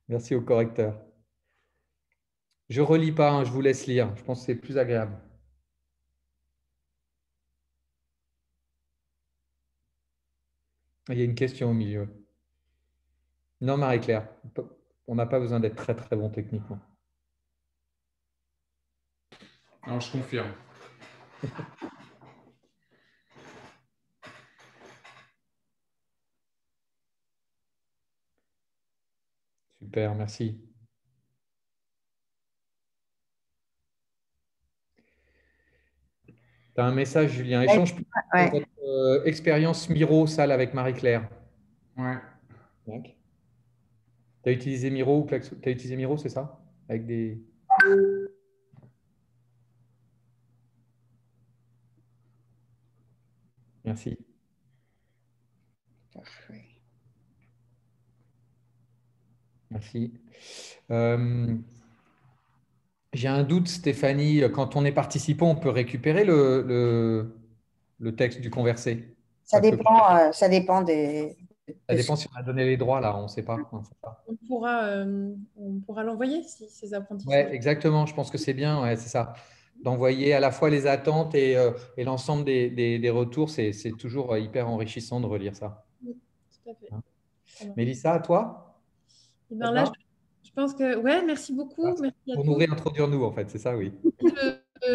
Merci au correcteur. Je ne relis pas, hein, je vous laisse lire. Je pense que c'est plus agréable. Il y a une question au milieu. Non, Marie-Claire, on n'a pas besoin d'être très très bon techniquement. Non, je confirme. Super, merci. Tu as un message, Julien. Échange Ouais. votre expérience Miro, salle avec Marie-Claire. Ouais. Tu as utilisé Miro, t'as utilisé Miro, c'est ça? Avec des... Merci. Parfait. Merci. J'ai un doute, Stéphanie. Quand on est participant, on peut récupérer le texte du conversé. Ça dépend des… Ça dépend si on a donné les droits, là, on ne sait pas. On pourra l'envoyer si ces apprentissages. Ouais, exactement. Je pense que c'est bien, ouais, c'est ça. D'envoyer à la fois les attentes et l'ensemble des retours, c'est toujours hyper enrichissant de relire ça. Oui, tout à fait. Hein. Mélissa, à toi? Et ben là, je pense que… Ouais, merci beaucoup. Merci à pour tous. nous réintroduire, nous, en fait, c'est ça, oui.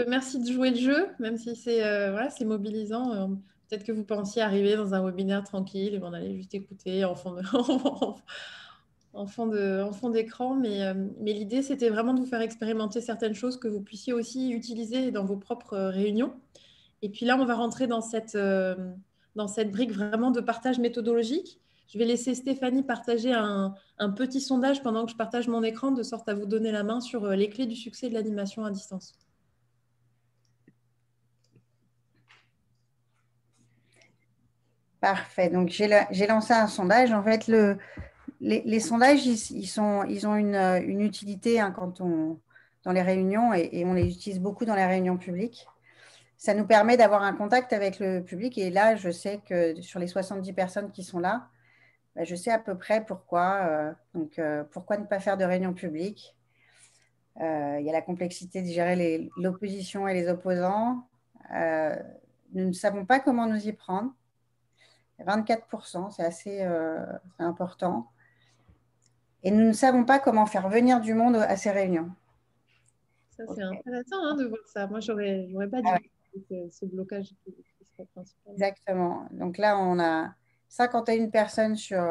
Merci de jouer le jeu, même si c'est voilà, mobilisant. Peut-être que vous pensiez arriver dans un webinaire tranquille et on allait juste écouter en fond d'écran. Mais l'idée, c'était vraiment de vous faire expérimenter certaines choses que vous puissiez aussi utiliser dans vos propres réunions. Et puis là, on va rentrer dans cette brique vraiment de partage méthodologique. Je vais laisser Stéphanie partager un petit sondage pendant que je partage mon écran, de sorte à vous donner la main sur les clés du succès de l'animation à distance. Parfait. Donc, j'ai lancé un sondage. En fait, les sondages, ils ont une utilité hein, dans les réunions et on les utilise beaucoup dans les réunions publiques. Ça nous permet d'avoir un contact avec le public. Et là, je sais que sur les 70 personnes qui sont là, bah, je sais à peu près pourquoi. Pourquoi ne pas faire de réunion publique? Il y a la complexité de gérer l'opposition et les opposants. Nous ne savons pas comment nous y prendre. 24%, c'est assez important. Et nous ne savons pas comment faire venir du monde à ces réunions. Ça, c'est intéressant hein, de voir ça. Moi, j'aurais pas dit ce blocage qui serait principal. Exactement. Donc là, on a 51 personnes sur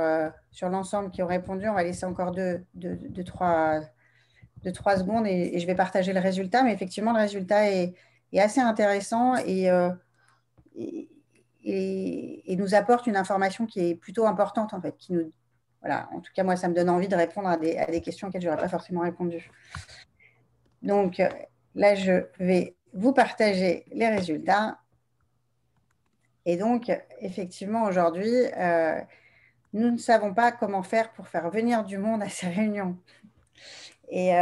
l'ensemble qui ont répondu. On va laisser encore 3 secondes et je vais partager le résultat. Mais effectivement, le résultat est assez intéressant et nous apporte une information qui est plutôt importante, en fait. Voilà. En tout cas, moi, ça me donne envie de répondre à des questions auxquelles je n'aurais pas forcément répondu. Donc, là, je vais vous partager les résultats. Et donc, effectivement, aujourd'hui, nous ne savons pas comment faire pour faire venir du monde à ces réunions. Et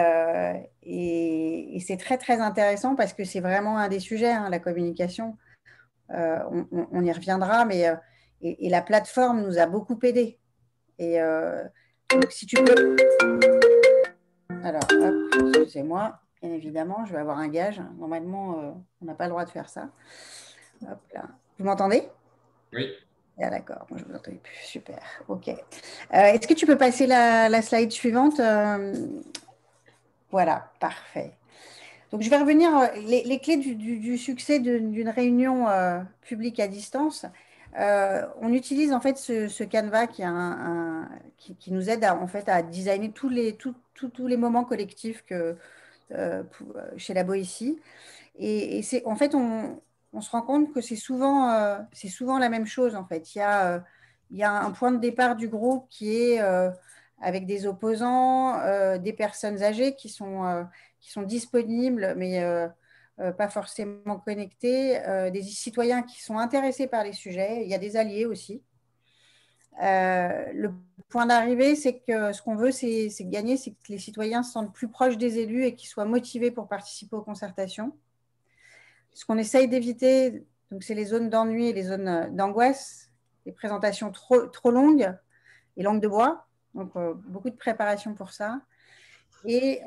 c'est très, très intéressant parce que c'est vraiment un des sujets, hein, la communication. On y reviendra, mais et la plateforme nous a beaucoup aidés. Et donc, si tu peux… Alors, hop, excusez-moi, bien évidemment, je vais avoir un gage. Normalement, on n'a pas le droit de faire ça. Hop là. Vous m'entendez? Oui. Ah, d'accord, moi je ne vous entendais plus. Super, ok. Est-ce que tu peux passer la slide suivante? Voilà, parfait. Donc, je vais revenir les clés du succès d'une réunion publique à distance. On utilise en fait ce Canva qui nous aide en fait, à designer tous les moments collectifs chez la Boétie. Et en fait, on se rend compte que c'est souvent la même chose. En fait, il y a un point de départ du groupe qui est avec des opposants, des personnes âgées qui sont disponibles, mais pas forcément connectés, des citoyens qui sont intéressés par les sujets. Il y a des alliés aussi. Le point d'arrivée, c'est que ce qu'on veut, c'est gagner, c'est que les citoyens se sentent plus proches des élus et qu'ils soient motivés pour participer aux concertations. Ce qu'on essaye d'éviter Donc, c'est les zones d'ennui et les zones d'angoisse, les présentations trop longues et langue de bois. Donc, beaucoup de préparation pour ça. Et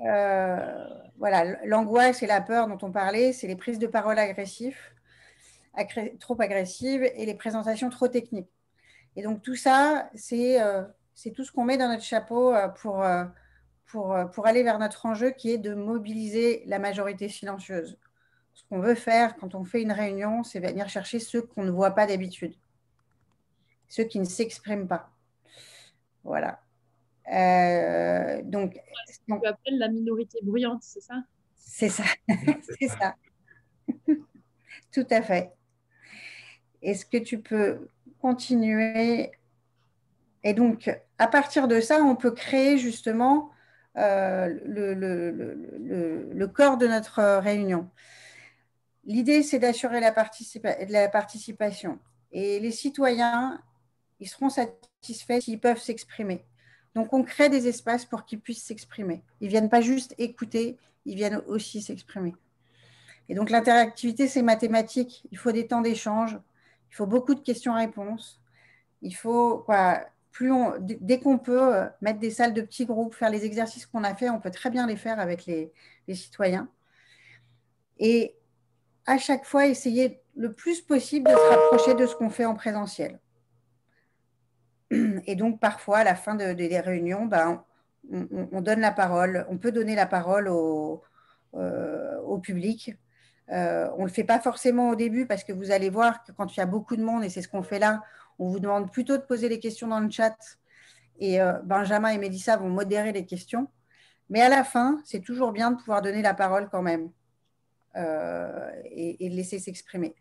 voilà, l'angoisse et la peur dont on parlait, c'est les prises de parole agressives, trop agressives et les présentations trop techniques. Et donc, tout ça, c'est tout ce qu'on met dans notre chapeau pour aller vers notre enjeu qui est de mobiliser la majorité silencieuse. Ce qu'on veut faire quand on fait une réunion, c'est venir chercher ceux qu'on ne voit pas d'habitude, ceux qui ne s'expriment pas. Voilà. Donc, ce que tu appelles la minorité bruyante, c'est ça? C'est ça, c'est ça. Tout à fait. Est-ce que tu peux continuer? Et donc, à partir de ça, on peut créer justement le corps de notre réunion. L'idée, c'est d'assurer la participation. Et les citoyens, ils seront satisfaits s'ils peuvent s'exprimer. Donc, on crée des espaces pour qu'ils puissent s'exprimer. Ils ne viennent pas juste écouter, ils viennent aussi s'exprimer. Et donc, l'interactivité, c'est mathématique. Il faut des temps d'échange, il faut beaucoup de questions-réponses. Il faut, dès qu'on peut, mettre des salles de petits groupes, faire les exercices qu'on a fait, on peut très bien les faire avec les citoyens. Et à chaque fois, essayer le plus possible de se rapprocher de ce qu'on fait en présentiel. Et donc, parfois, à la fin des réunions, on donne la parole, on peut donner la parole au public. On ne le fait pas forcément au début parce que vous allez voir que quand il y a beaucoup de monde, et c'est ce qu'on fait là, on vous demande plutôt de poser les questions dans le chat et Benjamin et Mélissa vont modérer les questions. Mais à la fin, c'est toujours bien de pouvoir donner la parole quand même et de laisser s'exprimer.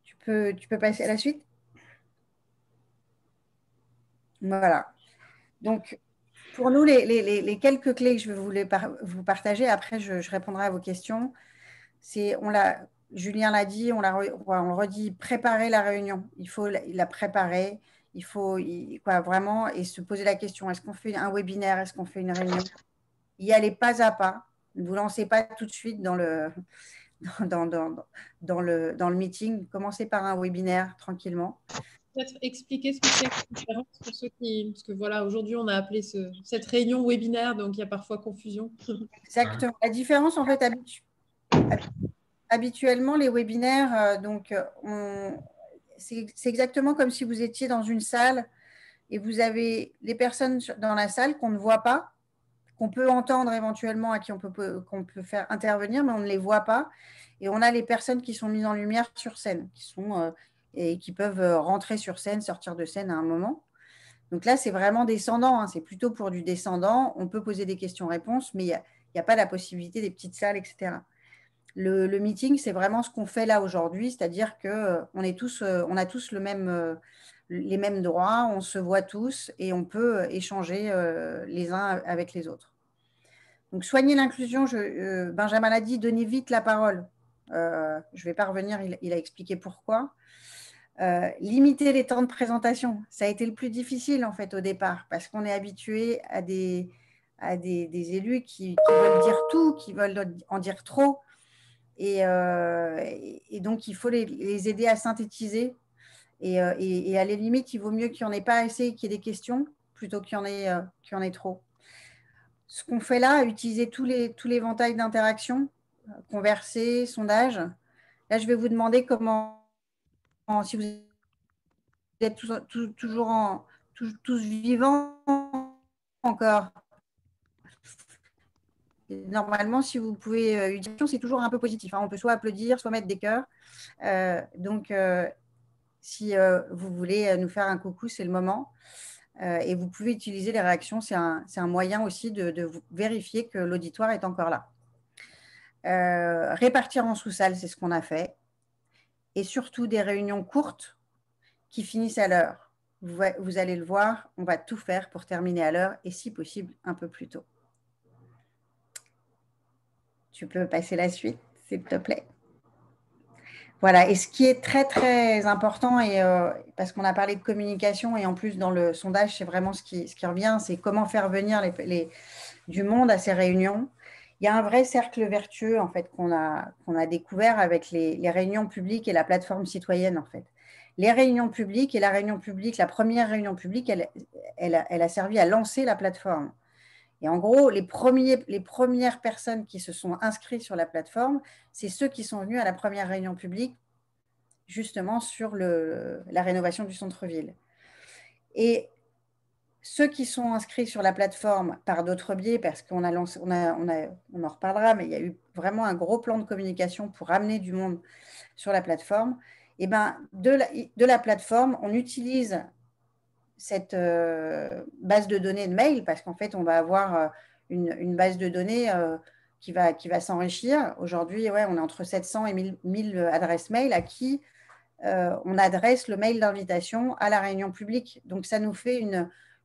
Tu peux passer à la suite? Voilà. Donc, pour nous, les quelques clés que je vais vous partager, après je répondrai à vos questions, c'est, Julien l'a dit, on le redit, préparer la réunion. Il faut la préparer, il faut vraiment, et se poser la question, est-ce qu'on fait un webinaire, est-ce qu'on fait une réunion? Y aller pas à pas, ne vous lancez pas tout de suite dans le meeting, commencez par un webinaire tranquillement. Peut-être expliquer ce que c'est la différence pour ceux qui… Parce que voilà, aujourd'hui, on a appelé cette réunion webinaire, donc il y a parfois confusion. Exactement. La différence, en fait, habituellement, les webinaires, c'est exactement comme si vous étiez dans une salle et vous avez les personnes dans la salle qu'on ne voit pas, qu'on peut entendre éventuellement, à qui qu'on peut faire intervenir, mais on ne les voit pas. Et on a les personnes qui sont mises en lumière sur scène, et qui peuvent rentrer sur scène, sortir de scène à un moment. Donc là, c'est vraiment descendant, hein, c'est plutôt pour du descendant. On peut poser des questions-réponses, mais il n'y a pas la possibilité des petites salles, etc. Le meeting, c'est vraiment ce qu'on fait là aujourd'hui, c'est-à-dire qu'on a tous les mêmes droits, on se voit tous et on peut échanger les uns avec les autres. Donc, soigner l'inclusion, Benjamin l'a dit, donnez vite la parole. Je ne vais pas revenir, il a expliqué pourquoi. Limiter les temps de présentation, ça a été le plus difficile en fait au départ, parce qu'on est habitué à des élus qui veulent dire tout, qui veulent en dire trop. Et donc, il faut les aider à synthétiser. Et à la limite, il vaut mieux qu'il n'y en ait pas assez, qu'il y ait des questions, plutôt qu'il y en ait trop. Ce qu'on fait là, utiliser tous l'éventail d'interactions, converser, sondage. Là, je vais vous demander si vous êtes tous vivants encore. Normalement, si vous pouvez utiliser, c'est toujours un peu positif. Hein. On peut soit applaudir, soit mettre des cœurs. Donc, si vous voulez nous faire un coucou, c'est le moment. Et vous pouvez utiliser les réactions. C'est un moyen aussi de vérifier que l'auditoire est encore là. Répartir en sous-salles, c'est ce qu'on a fait. Et surtout des réunions courtes qui finissent à l'heure. Vous allez le voir, on va tout faire pour terminer à l'heure et si possible un peu plus tôt. Tu peux passer la suite, s'il te plaît. Voilà, et ce qui est très, très important, parce qu'on a parlé de communication, et en plus, dans le sondage, c'est vraiment ce qui revient, c'est comment faire venir du monde à ces réunions. il y a un vrai cercle vertueux en fait, qu'on a découvert avec les réunions publiques et la plateforme citoyenne. En fait. Les réunions publiques et la réunion publique, la première réunion publique, elle a servi à lancer la plateforme. Et en gros, les premières personnes qui se sont inscrites sur la plateforme, c'est ceux qui sont venus à la première réunion publique, justement sur la rénovation du centre-ville. Et ceux qui sont inscrits sur la plateforme par d'autres biais, parce qu'on a lancé, on en reparlera, mais il y a eu vraiment un gros plan de communication pour amener du monde sur la plateforme. Et ben, de la plateforme, on utilise cette base de données de mail, parce qu'en fait, on va avoir une base de données qui va s'enrichir. Aujourd'hui, ouais, on est entre 700 et 1000 adresses mail à qui on adresse le mail d'invitation à la réunion publique. Donc, ça nous fait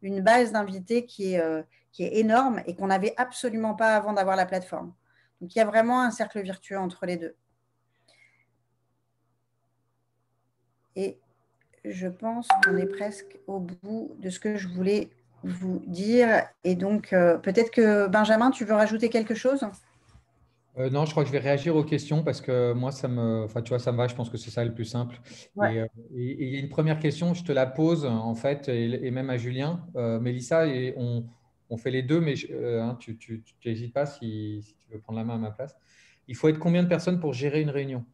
une base d'invités qui est énorme et qu'on n'avait absolument pas avant d'avoir la plateforme. Donc, il y a vraiment un cercle vertueux entre les deux. Et je pense qu'on est presque au bout de ce que je voulais vous dire. Et donc, peut-être que Benjamin, tu veux rajouter quelque chose ? Non, je crois que je vais réagir aux questions parce que moi, ça me va. Je pense que c'est ça le plus simple. Ouais. Et il y a une première question, je te la pose en fait, et même à Julien. Mélissa, et on fait les deux, mais tu n'hésites pas si tu veux prendre la main à ma place. Il faut être combien de personnes pour gérer une réunion ?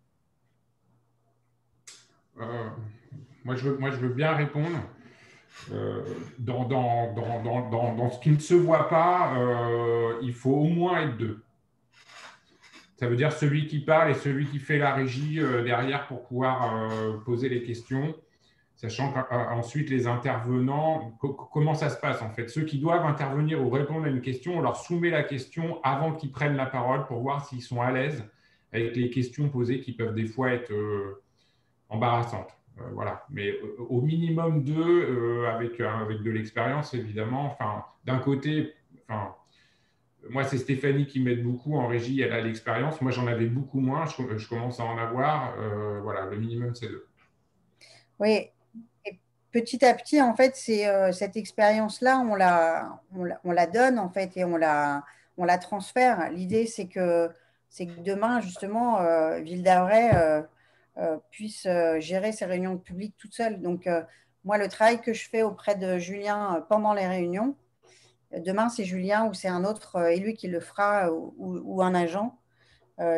Moi, je veux bien répondre. Dans ce qui ne se voit pas, il faut au moins être 2. Ça veut dire celui qui parle et celui qui fait la régie derrière pour pouvoir poser les questions, sachant qu'ensuite les intervenants, comment ça se passe en fait? Ceux qui doivent intervenir ou répondre à une question, on leur soumet la question avant qu'ils prennent la parole pour voir s'ils sont à l'aise avec les questions posées qui peuvent des fois être embarrassantes. Voilà. Mais au minimum 2, avec de l'expérience évidemment. Enfin, d'un côté, moi, c'est Stéphanie qui m'aide beaucoup en régie, elle a l'expérience. Moi, j'en avais beaucoup moins, je commence à en avoir. Voilà, le minimum, c'est 2. Oui, et petit à petit, en fait, cette expérience-là, on la donne, en fait, et on la transfère. L'idée, c'est que demain, justement, Ville d'Avray puisse gérer ses réunions publiques toute seule. Donc, moi, le travail que je fais auprès de Julien pendant les réunions, demain, c'est Julien ou c'est un autre élu qui le fera ou un agent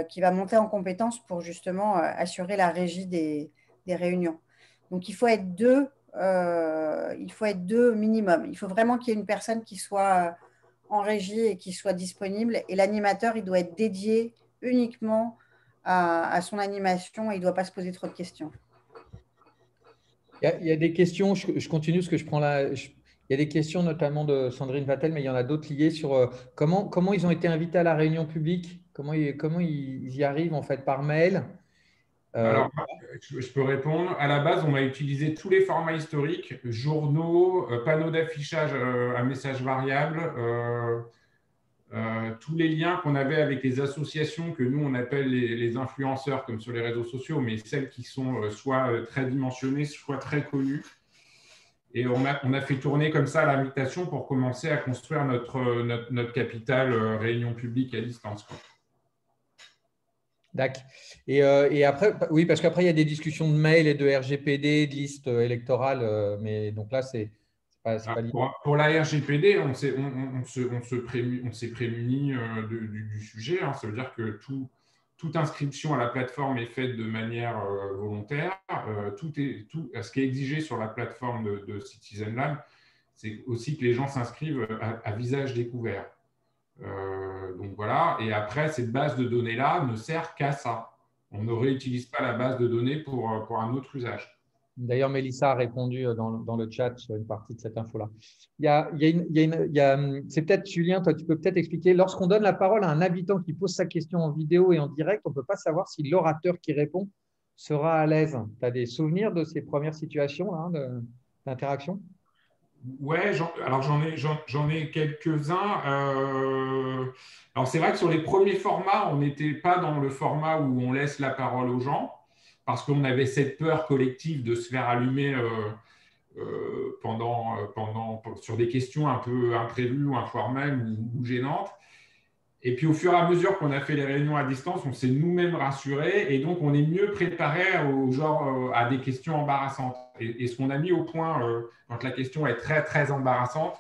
qui va monter en compétence pour justement assurer la régie des réunions. Donc, il faut être 2 minimum. Il faut vraiment qu'il y ait une personne qui soit en régie et qui soit disponible. Et l'animateur, il doit être dédié uniquement à son animation et il ne doit pas se poser trop de questions. Il y a des questions, je continue parce que je prends il y a des questions notamment de Sandrine Vattel, mais il y en a d'autres liées sur comment ils ont été invités à la réunion publique, comment ils y arrivent en fait par mail. Alors, je peux répondre. À la base, on a utilisé tous les formats historiques, journaux, panneaux d'affichage à messages variables, tous les liens qu'on avait avec les associations que nous, on appelle les influenceurs, comme sur les réseaux sociaux, mais celles qui sont soit très dimensionnées, soit très connues. Et on a fait tourner comme ça l'invitation pour commencer à construire notre capital réunion publique à distance. D'accord. Et après, oui, parce qu'après, il y a des discussions de mail et de RGPD, de liste électorale, mais donc là, c'est pas l'idée. Pour la RGPD, on s'est prémuni du sujet. Hein. Ça veut dire que toute inscription à la plateforme est faite de manière volontaire. Tout ce qui est exigé sur la plateforme de Citizen Lab, c'est aussi que les gens s'inscrivent à visage découvert. Donc voilà, et après, cette base de données-là ne sert qu'à ça. On ne réutilise pas la base de données pour un autre usage. D'ailleurs, Mélissa a répondu dans le chat sur une partie de cette info-là. C'est peut-être, Julien, toi, tu peux peut-être expliquer, lorsqu'on donne la parole à un habitant qui pose sa question en vidéo et en direct, on ne peut pas savoir si l'orateur qui répond sera à l'aise. Tu as des souvenirs de ces premières situations d'interaction ? Ouais, alors j'en ai quelques-uns. Alors c'est vrai que sur les premiers formats, on n'était pas dans le format où on laisse la parole aux gens, parce qu'on avait cette peur collective de se faire allumer sur des questions un peu imprévues ou informelles ou gênantes. Et puis, au fur et à mesure qu'on a fait les réunions à distance, on s'est nous-mêmes rassurés et donc on est mieux préparé à des questions embarrassantes. Et ce qu'on a mis au point quand la question est très, très embarrassante,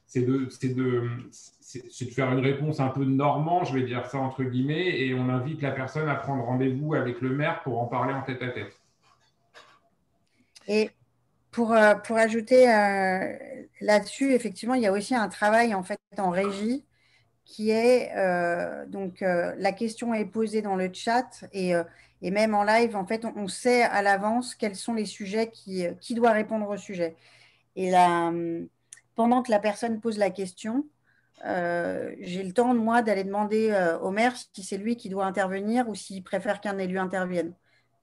c'est de faire une réponse un peu normand, je vais dire ça entre guillemets, et on invite la personne à prendre rendez-vous avec le maire pour en parler en tête-à-tête. Et pour ajouter là-dessus, effectivement, il y a aussi un travail en fait en régie qui est la question est posée dans le chat et même en live, en fait, on sait à l'avance quels sont les sujets qui doit répondre au sujet. Et là, pendant que la personne pose la question, j'ai le temps, moi, d'aller demander au maire si c'est lui qui doit intervenir ou s'il préfère qu'un élu intervienne.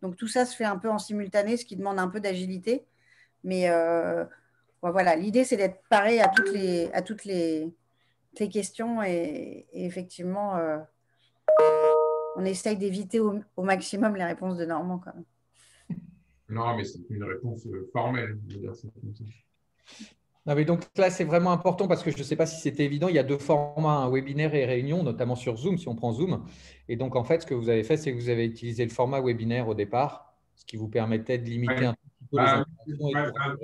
Donc, tout ça se fait un peu en simultané, ce qui demande un peu d'agilité. Mais voilà, l'idée, c'est d'être paré à toutes les questions et effectivement, on essaye d'éviter au maximum les réponses de Normand quand même. Non, mais c'est une réponse formelle, je veux dire, c'est comme ça. Non, mais donc là, c'est vraiment important parce que je ne sais pas si c'était évident. Il y a deux formats, un webinaire et réunion, notamment sur Zoom, si on prend Zoom. Et donc, en fait, ce que vous avez fait, c'est que vous avez utilisé le format webinaire au départ, ce qui vous permettait de limiter un petit peu les interactions.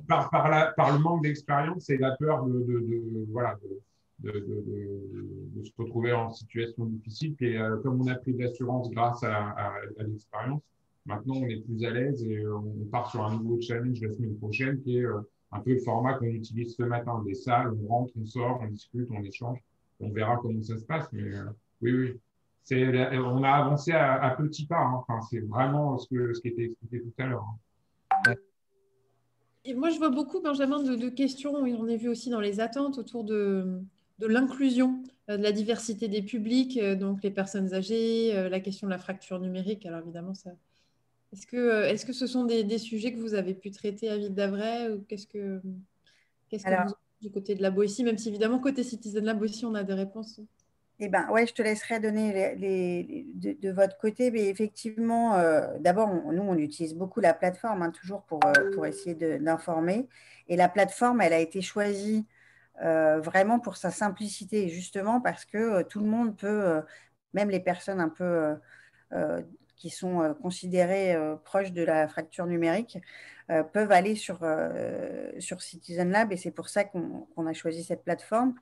Par le manque d'expérience et la peur de se retrouver en situation difficile. Et comme on a pris de l'assurance grâce à l'expérience, maintenant, on est plus à l'aise et on part sur un nouveau challenge la semaine prochaine qui est un peu le format qu'on utilise ce matin. Des salles, on rentre, on sort, on discute, on échange. On verra comment ça se passe. Mais oui. On a avancé à petits pas. Hein. Enfin, c'est vraiment ce qui était expliqué tout à l'heure. Hein. Et moi, je vois beaucoup, Benjamin, de questions, et on a vu aussi dans les attentes, autour de l'inclusion, de la diversité des publics, donc les personnes âgées, la question de la fracture numérique. Alors évidemment, ça... Est-ce que ce sont des sujets que vous avez pu traiter à Ville d'Avray ou qu'est-ce que vous avez du côté de la Boétie, même si évidemment, côté Citizen Lab aussi, on a des réponses. Eh bien, ouais, je te laisserai donner de votre côté, mais effectivement, d'abord, nous, on utilise beaucoup la plateforme, hein, toujours pour essayer d'informer. Et la plateforme, elle a été choisie vraiment pour sa simplicité, justement parce que tout le monde peut, même les personnes un peu qui sont considérées proches de la fracture numérique, peuvent aller sur Citizen Lab, et c'est pour ça qu'on a choisi cette plateforme.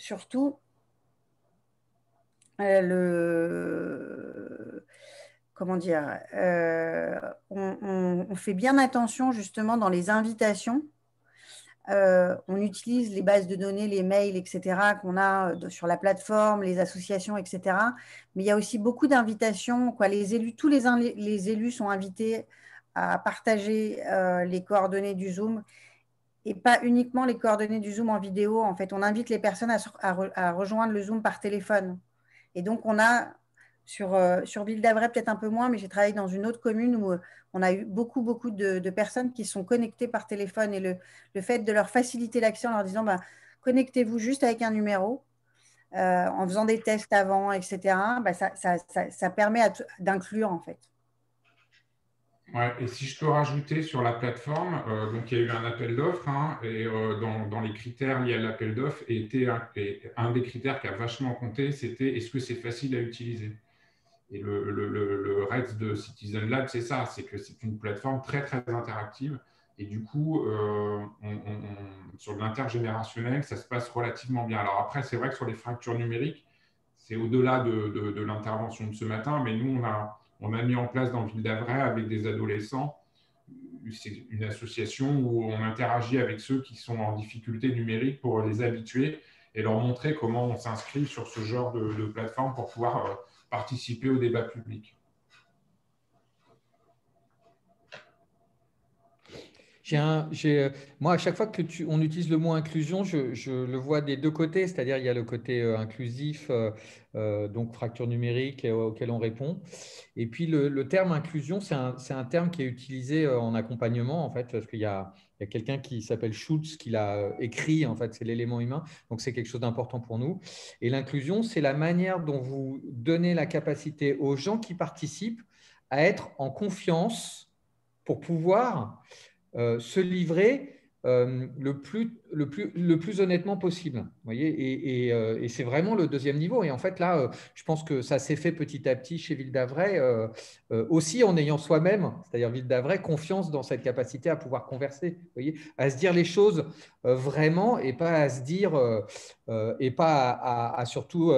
Surtout, comment dire, on fait bien attention justement dans les invitations. On utilise les bases de données, les mails, etc., qu'on a sur la plateforme, les associations, etc. Mais il y a aussi beaucoup d'invitations. Les élus, tous les élus sont invités à partager les coordonnées du Zoom. Et pas uniquement les coordonnées du Zoom en vidéo. En fait, on invite les personnes à rejoindre le Zoom par téléphone. Et donc, on a sur Ville d'Avray, peut-être un peu moins, mais j'ai travaillé dans une autre commune où on a eu beaucoup de personnes qui sont connectées par téléphone. Et le fait de leur faciliter l'accès en leur disant connectez-vous juste avec un numéro, en faisant des tests avant, etc., ça permet d'inclure, en fait. Ouais, et si je peux rajouter sur la plateforme, donc il y a eu un appel d'offres, hein, et dans les critères liés à l'appel d'offres, un des critères qui a vachement compté, c'était est-ce que c'est facile à utiliser? Et le reste de Citizen Lab, c'est ça, c'est que c'est une plateforme très, très interactive. Et du coup, sur l'intergénérationnel, ça se passe relativement bien. Alors après, c'est vrai que sur les fractures numériques, c'est au-delà de l'intervention de ce matin, mais nous, on a mis en place dans Ville d'Avray avec des adolescents, c'est une association où on interagit avec ceux qui sont en difficulté numérique pour les habituer et leur montrer comment on s'inscrit sur ce genre de plateforme pour pouvoir participer au débat public. Moi, à chaque fois on utilise le mot inclusion, je le vois des deux côtés, c'est-à-dire il y a le côté inclusif, donc fracture numérique auquel on répond. Et puis le terme inclusion, c'est un terme qui est utilisé en accompagnement, en fait, parce qu'il y a quelqu'un qui s'appelle Schultz qui l'a écrit, en fait, c'est l'élément humain, donc c'est quelque chose d'important pour nous. Et l'inclusion, c'est la manière dont vous donnez la capacité aux gens qui participent à être en confiance pour pouvoir se livrer le plus honnêtement possible. Vous voyez, et c'est vraiment le deuxième niveau. Et en fait, là, je pense que ça s'est fait petit à petit chez Ville d'Avray, aussi en ayant soi-même, c'est-à-dire Ville d'Avray, confiance dans cette capacité à pouvoir converser, vous voyez, à se dire les choses vraiment et pas à se dire, et pas à surtout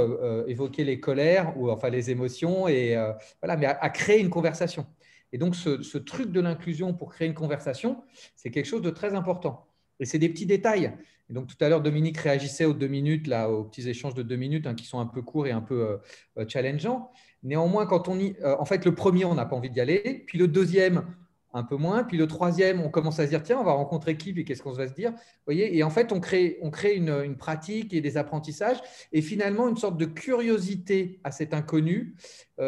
évoquer les colères ou enfin les émotions, et voilà, mais à créer une conversation. Et donc, ce truc de l'inclusion pour créer une conversation, c'est quelque chose de très important. Et c'est des petits détails. Et donc, tout à l'heure, Dominique réagissait aux 2 minutes, là, aux petits échanges de 2 minutes, hein, qui sont un peu courts et un peu challengeants. Néanmoins, quand en fait, le premier, on n'a pas envie d'y aller. Puis le deuxième, un peu moins. Puis le troisième, on commence à se dire, tiens, on va rencontrer qui, puis qu'est-ce qu'on va se dire, vous voyez. Et en fait, on crée une pratique et des apprentissages, et finalement, une sorte de curiosité à cet inconnu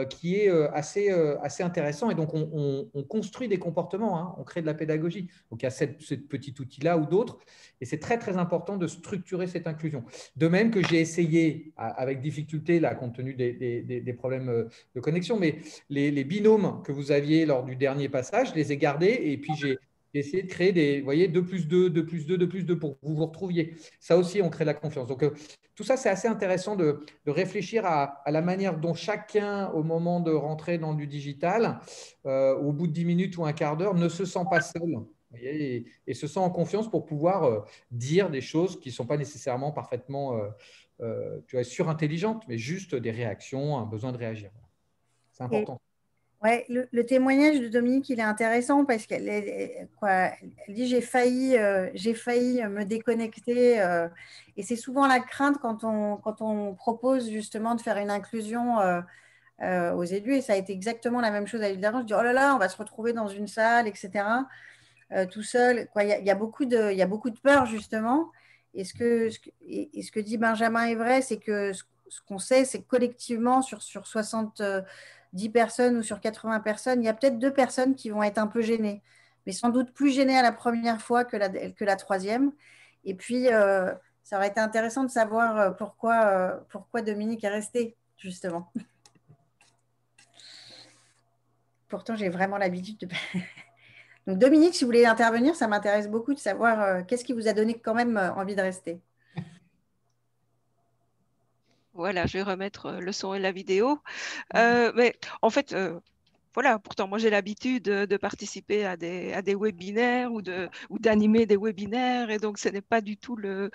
qui est assez intéressant. Et donc, on construit des comportements, hein, on crée de la pédagogie. Donc, il y a ce petit outil-là ou d'autres. Et c'est très, très important de structurer cette inclusion. De même que j'ai essayé, avec difficulté, là, compte tenu des problèmes de connexion, mais les binômes que vous aviez lors du dernier passage, je les ai gardés, et puis j'ai essayé de créer des, vous voyez, 2 plus 2, 2 plus 2, 2 plus 2 pour que vous vous retrouviez. Ça aussi, on crée de la confiance. Donc, tout ça, c'est assez intéressant de réfléchir à la manière dont chacun, au moment de rentrer dans du digital, au bout de 10 minutes ou un quart d'heure, ne se sent pas seul, et se sent en confiance pour pouvoir dire des choses qui ne sont pas nécessairement parfaitement surintelligentes, mais juste des réactions, un besoin de réagir. C'est important. Ouais, le témoignage de Dominique, il est intéressant parce qu'elle dit j'ai failli me déconnecter, et c'est souvent la crainte quand on propose justement de faire une inclusion aux élus, et ça a été exactement la même chose à l'île d'Avray. Je dis oh là là, on va se retrouver dans une salle, etc. Tout seul. Il y a beaucoup de peur justement. Et ce que dit Benjamin est vrai, c'est que ce qu'on sait, c'est que collectivement sur 70 personnes ou sur 80 personnes, il y a peut-être 2 personnes qui vont être un peu gênées, mais sans doute plus gênées à la première fois que la troisième. Et puis, ça aurait été intéressant de savoir pourquoi Dominique est resté, justement. Pourtant, j'ai vraiment l'habitude de… Donc, Dominique, si vous voulez intervenir, ça m'intéresse beaucoup de savoir qu'est-ce qui vous a donné quand même envie de rester. Voilà, je vais remettre le son et la vidéo. Mais en fait, voilà, pourtant, moi, j'ai l'habitude de participer à des webinaires ou d'animer des webinaires. Et donc, ce n'est pas du tout le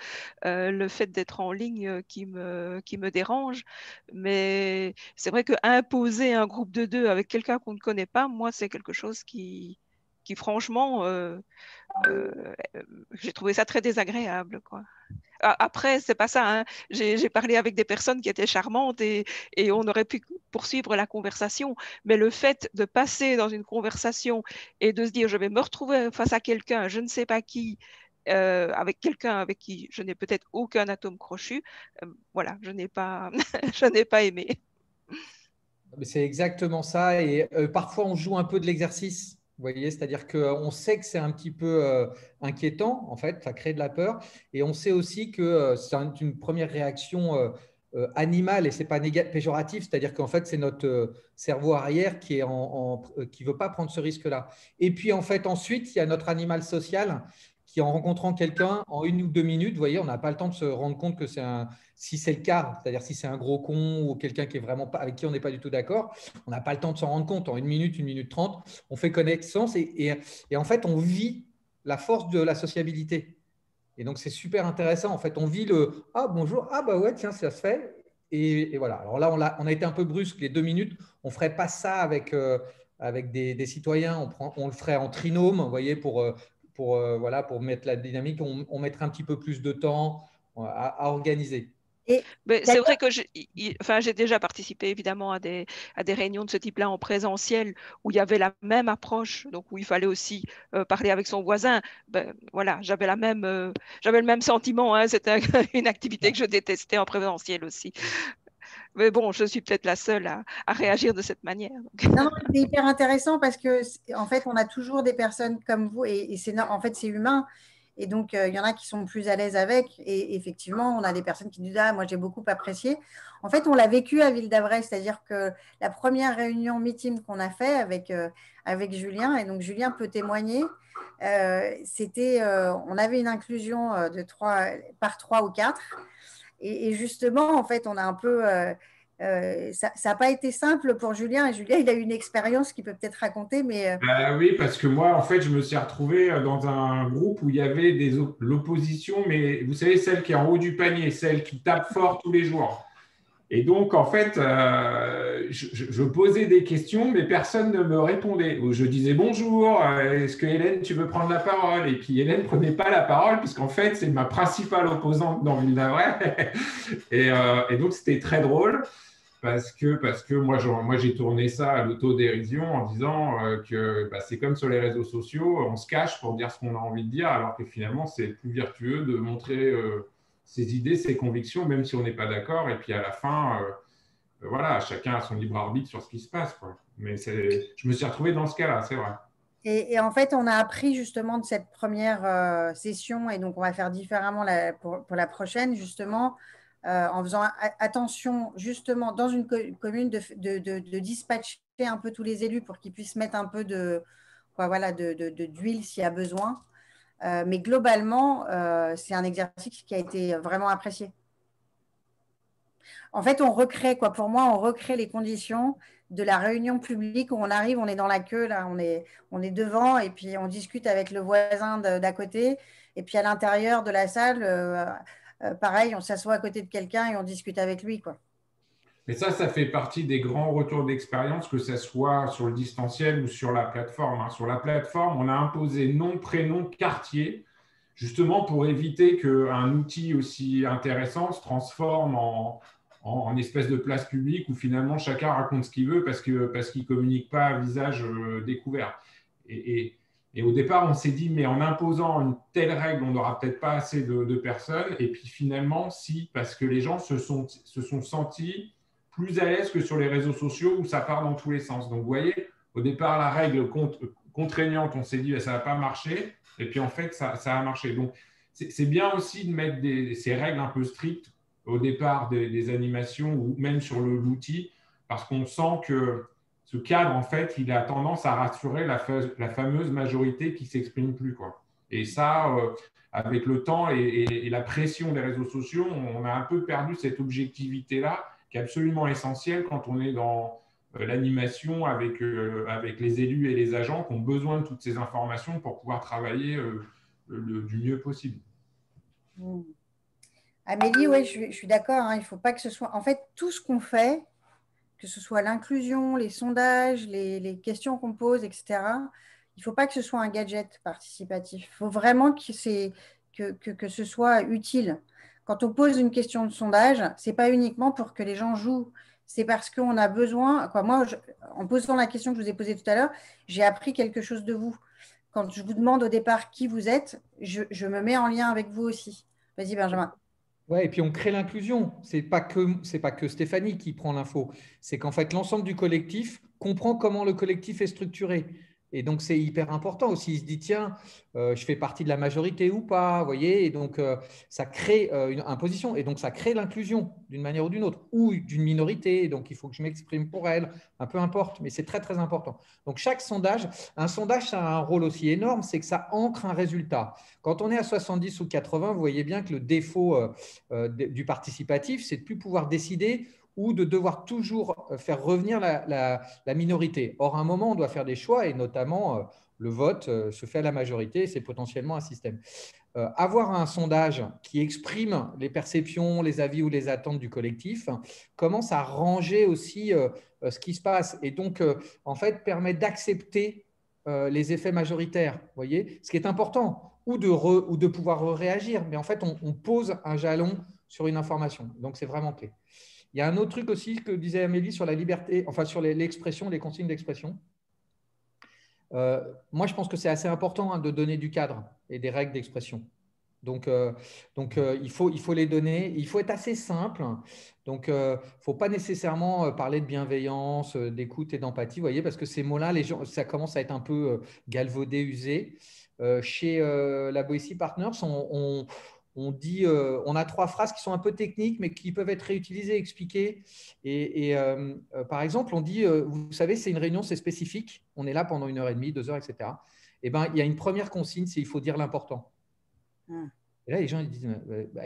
fait d'être en ligne qui me dérange. Mais c'est vrai qu'imposer un groupe de 2 avec quelqu'un qu'on ne connaît pas, moi, c'est quelque chose qui franchement, j'ai trouvé ça très désagréable, quoi. Après, c'est pas ça, hein. J'ai parlé avec des personnes qui étaient charmantes et on aurait pu poursuivre la conversation. Mais le fait de passer dans une conversation et de se dire je vais me retrouver face à quelqu'un, je ne sais pas qui, avec quelqu'un avec qui je n'ai peut-être aucun atome crochu, voilà, je n'ai pas, je n'ai pas aimé. C'est exactement ça. Et parfois, on joue un peu de l'exercice. Vous voyez, c'est-à-dire qu'on sait que c'est un petit peu inquiétant, en fait, ça crée de la peur. Et on sait aussi que c'est une première réaction animale, et ce n'est pas péjoratif, c'est-à-dire qu'en fait, c'est notre cerveau arrière qui ne veut pas prendre ce risque-là. Et puis, en fait, ensuite, il y a notre animal social qui, en rencontrant quelqu'un en 1 ou 2 minutes, vous voyez, on n'a pas le temps de se rendre compte que si c'est le cas, c'est-à-dire si c'est un gros con ou quelqu'un qui est vraiment pas, avec qui on n'est pas du tout d'accord, on n'a pas le temps de s'en rendre compte. En 1 minute, 1 minute 30, on fait connaissance et en fait, on vit la force de la sociabilité. Et donc, c'est super intéressant. En fait, on vit le « Ah, bonjour, ah bah ouais, tiens, ça se fait ». Et voilà. Alors là, on a été un peu brusque les 2 minutes. On ne ferait pas ça avec des citoyens. On le ferait en trinôme, vous voyez, pour mettre la dynamique. On mettrait un petit peu plus de temps à organiser. C'est vrai que j'ai déjà participé évidemment à des réunions de ce type-là en présentiel où il y avait la même approche, donc où il fallait aussi parler avec son voisin. Voilà, j'avais le même sentiment, hein, c'était une activité que je détestais en présentiel aussi. Mais bon, je suis peut-être la seule à réagir de cette manière. Non, c'est hyper intéressant parce que en fait, on a toujours des personnes comme vous et en fait, c'est humain. Et donc, il y en a qui sont plus à l'aise avec. Et effectivement, on a des personnes qui disent « Ah, moi, j'ai beaucoup apprécié ». En fait, on l'a vécu à Ville-d'Avray, c'est-à-dire que la première réunion meeting qu'on a fait avec Julien, et donc Julien peut témoigner, on avait une inclusion par 3 ou 4. Et justement, en fait, on a un peu… ça n'a pas été simple pour Julien. Et Julien, il a eu une expérience qu'il peut peut-être raconter. Mais Oui, parce que moi, en fait, je me suis retrouvé dans un groupe où il y avait l'opposition, mais vous savez, celle qui est en haut du panier, celle qui tape fort tous les jours. Et donc, en fait, je posais des questions, mais personne ne me répondait. Je disais bonjour, est-ce que Hélène, tu veux prendre la parole? Et puis Hélène ne prenait pas la parole, puisqu'en fait, c'est ma principale opposante dans Ville-d'Avray. Et donc, c'était très drôle, parce que moi, j'ai tourné ça à l'autodérision en disant que c'est comme sur les réseaux sociaux, on se cache pour dire ce qu'on a envie de dire, alors que finalement, c'est plus vertueux de montrer ses idées, ses convictions, même si on n'est pas d'accord. Et puis à la fin, voilà, chacun a son libre arbitre sur ce qui se passe, quoi. Mais je me suis retrouvé dans ce cas-là, c'est vrai. Et en fait, on a appris justement de cette première session, et donc on va faire différemment pour la prochaine, justement, en faisant attention, justement, dans une commune, de dispatcher un peu tous les élus pour qu'ils puissent mettre un peu d'huile s'il y a besoin. Mais globalement, c'est un exercice qui a été vraiment apprécié. En fait, on recrée, pour moi, on recrée les conditions de la réunion publique où on arrive, on est dans la queue, là, on est devant, et puis on discute avec le voisin d'à côté. Et puis à l'intérieur de la salle, pareil, on s'assoit à côté de quelqu'un et on discute avec lui, quoi. Mais ça fait partie des grands retours d'expérience, que ce soit sur le distanciel ou sur la plateforme, hein. Sur la plateforme, on a imposé nom, prénom, quartier, justement pour éviter qu'un outil aussi intéressant se transforme en espèce de place publique où finalement chacun raconte ce qu'il veut parce qu'il ne communique pas à visage découvert. Et au départ, on s'est dit, mais en imposant une telle règle, on n'aura peut-être pas assez de personnes. Et puis finalement, si, parce que les gens se sont sentis plus à l'aise que sur les réseaux sociaux où ça part dans tous les sens. Donc, vous voyez, au départ, la règle contraignante, on s'est dit, ça ne va pas marcher. Et puis, en fait, ça a marché. Donc, c'est bien aussi de mettre ces règles un peu strictes au départ des animations ou même sur l'outil, parce qu'on sent que ce cadre, en fait, il a tendance à rassurer la fameuse majorité qui ne s'exprime plus, quoi. Et ça, avec le temps et la pression des réseaux sociaux, on a un peu perdu cette objectivité-là qui est absolument essentielle quand on est dans l'animation avec les élus et les agents qui ont besoin de toutes ces informations pour pouvoir travailler du mieux possible. Amélie, oui, je suis d'accord, hein, il ne faut pas que ce soit… En fait, tout ce qu'on fait, que ce soit l'inclusion, les sondages, les questions qu'on pose, etc., il ne faut pas que ce soit un gadget participatif. Il faut vraiment que ce soit utile. Quand on pose une question de sondage, ce n'est pas uniquement pour que les gens jouent, c'est parce qu'on a besoin… Moi, en posant la question que je vous ai posée tout à l'heure, j'ai appris quelque chose de vous. Quand je vous demande au départ qui vous êtes, je me mets en lien avec vous aussi. Vas-y, Benjamin. Ouais, et puis on crée l'inclusion. C'est pas que Stéphanie qui prend l'info. C'est qu'en fait, l'ensemble du collectif comprend comment le collectif est structuré. Et donc, c'est hyper important aussi. Il se dit, tiens, je fais partie de la majorité ou pas, vous voyez. Et donc, ça crée une imposition. Et donc, ça crée l'inclusion d'une manière ou d'une autre, ou d'une minorité. Donc, il faut que je m'exprime pour elle, peu importe. Mais c'est très, très important. Donc, un sondage, ça a un rôle aussi énorme, c'est que ça ancre un résultat. Quand on est à 70 ou 80, vous voyez bien que le défaut du participatif, c'est de ne plus pouvoir décider ou de devoir toujours faire revenir la minorité. Or, à un moment, on doit faire des choix et notamment, le vote se fait à la majorité et c'est potentiellement un système. Avoir un sondage qui exprime les perceptions, les avis ou les attentes du collectif commence à ranger aussi ce qui se passe et donc, en fait, permet d'accepter les effets majoritaires, vous voyez, ce qui est important, ou de pouvoir réagir. Mais en fait, on pose un jalon sur une information. Donc, c'est vraiment clé. Il y a un autre truc aussi que disait Amélie sur la liberté, enfin sur l'expression, les consignes d'expression. Moi, je pense que c'est assez important de donner du cadre et des règles d'expression. Donc, il faut les donner. Il faut être assez simple. Donc, il ne faut pas nécessairement parler de bienveillance, d'écoute et d'empathie, vous voyez, parce que ces mots-là, les gens, ça commence à être un peu galvaudé, usé. chez la Boétie Partners, on dit, on a 3 phrases qui sont un peu techniques, mais qui peuvent être réutilisées, expliquées. Par exemple, on dit, vous savez, c'est une réunion, c'est spécifique. On est là pendant 1h30, 2 heures, etc. Et ben, il y a une première consigne, c'est il faut dire l'important. Et là, les gens ils disent,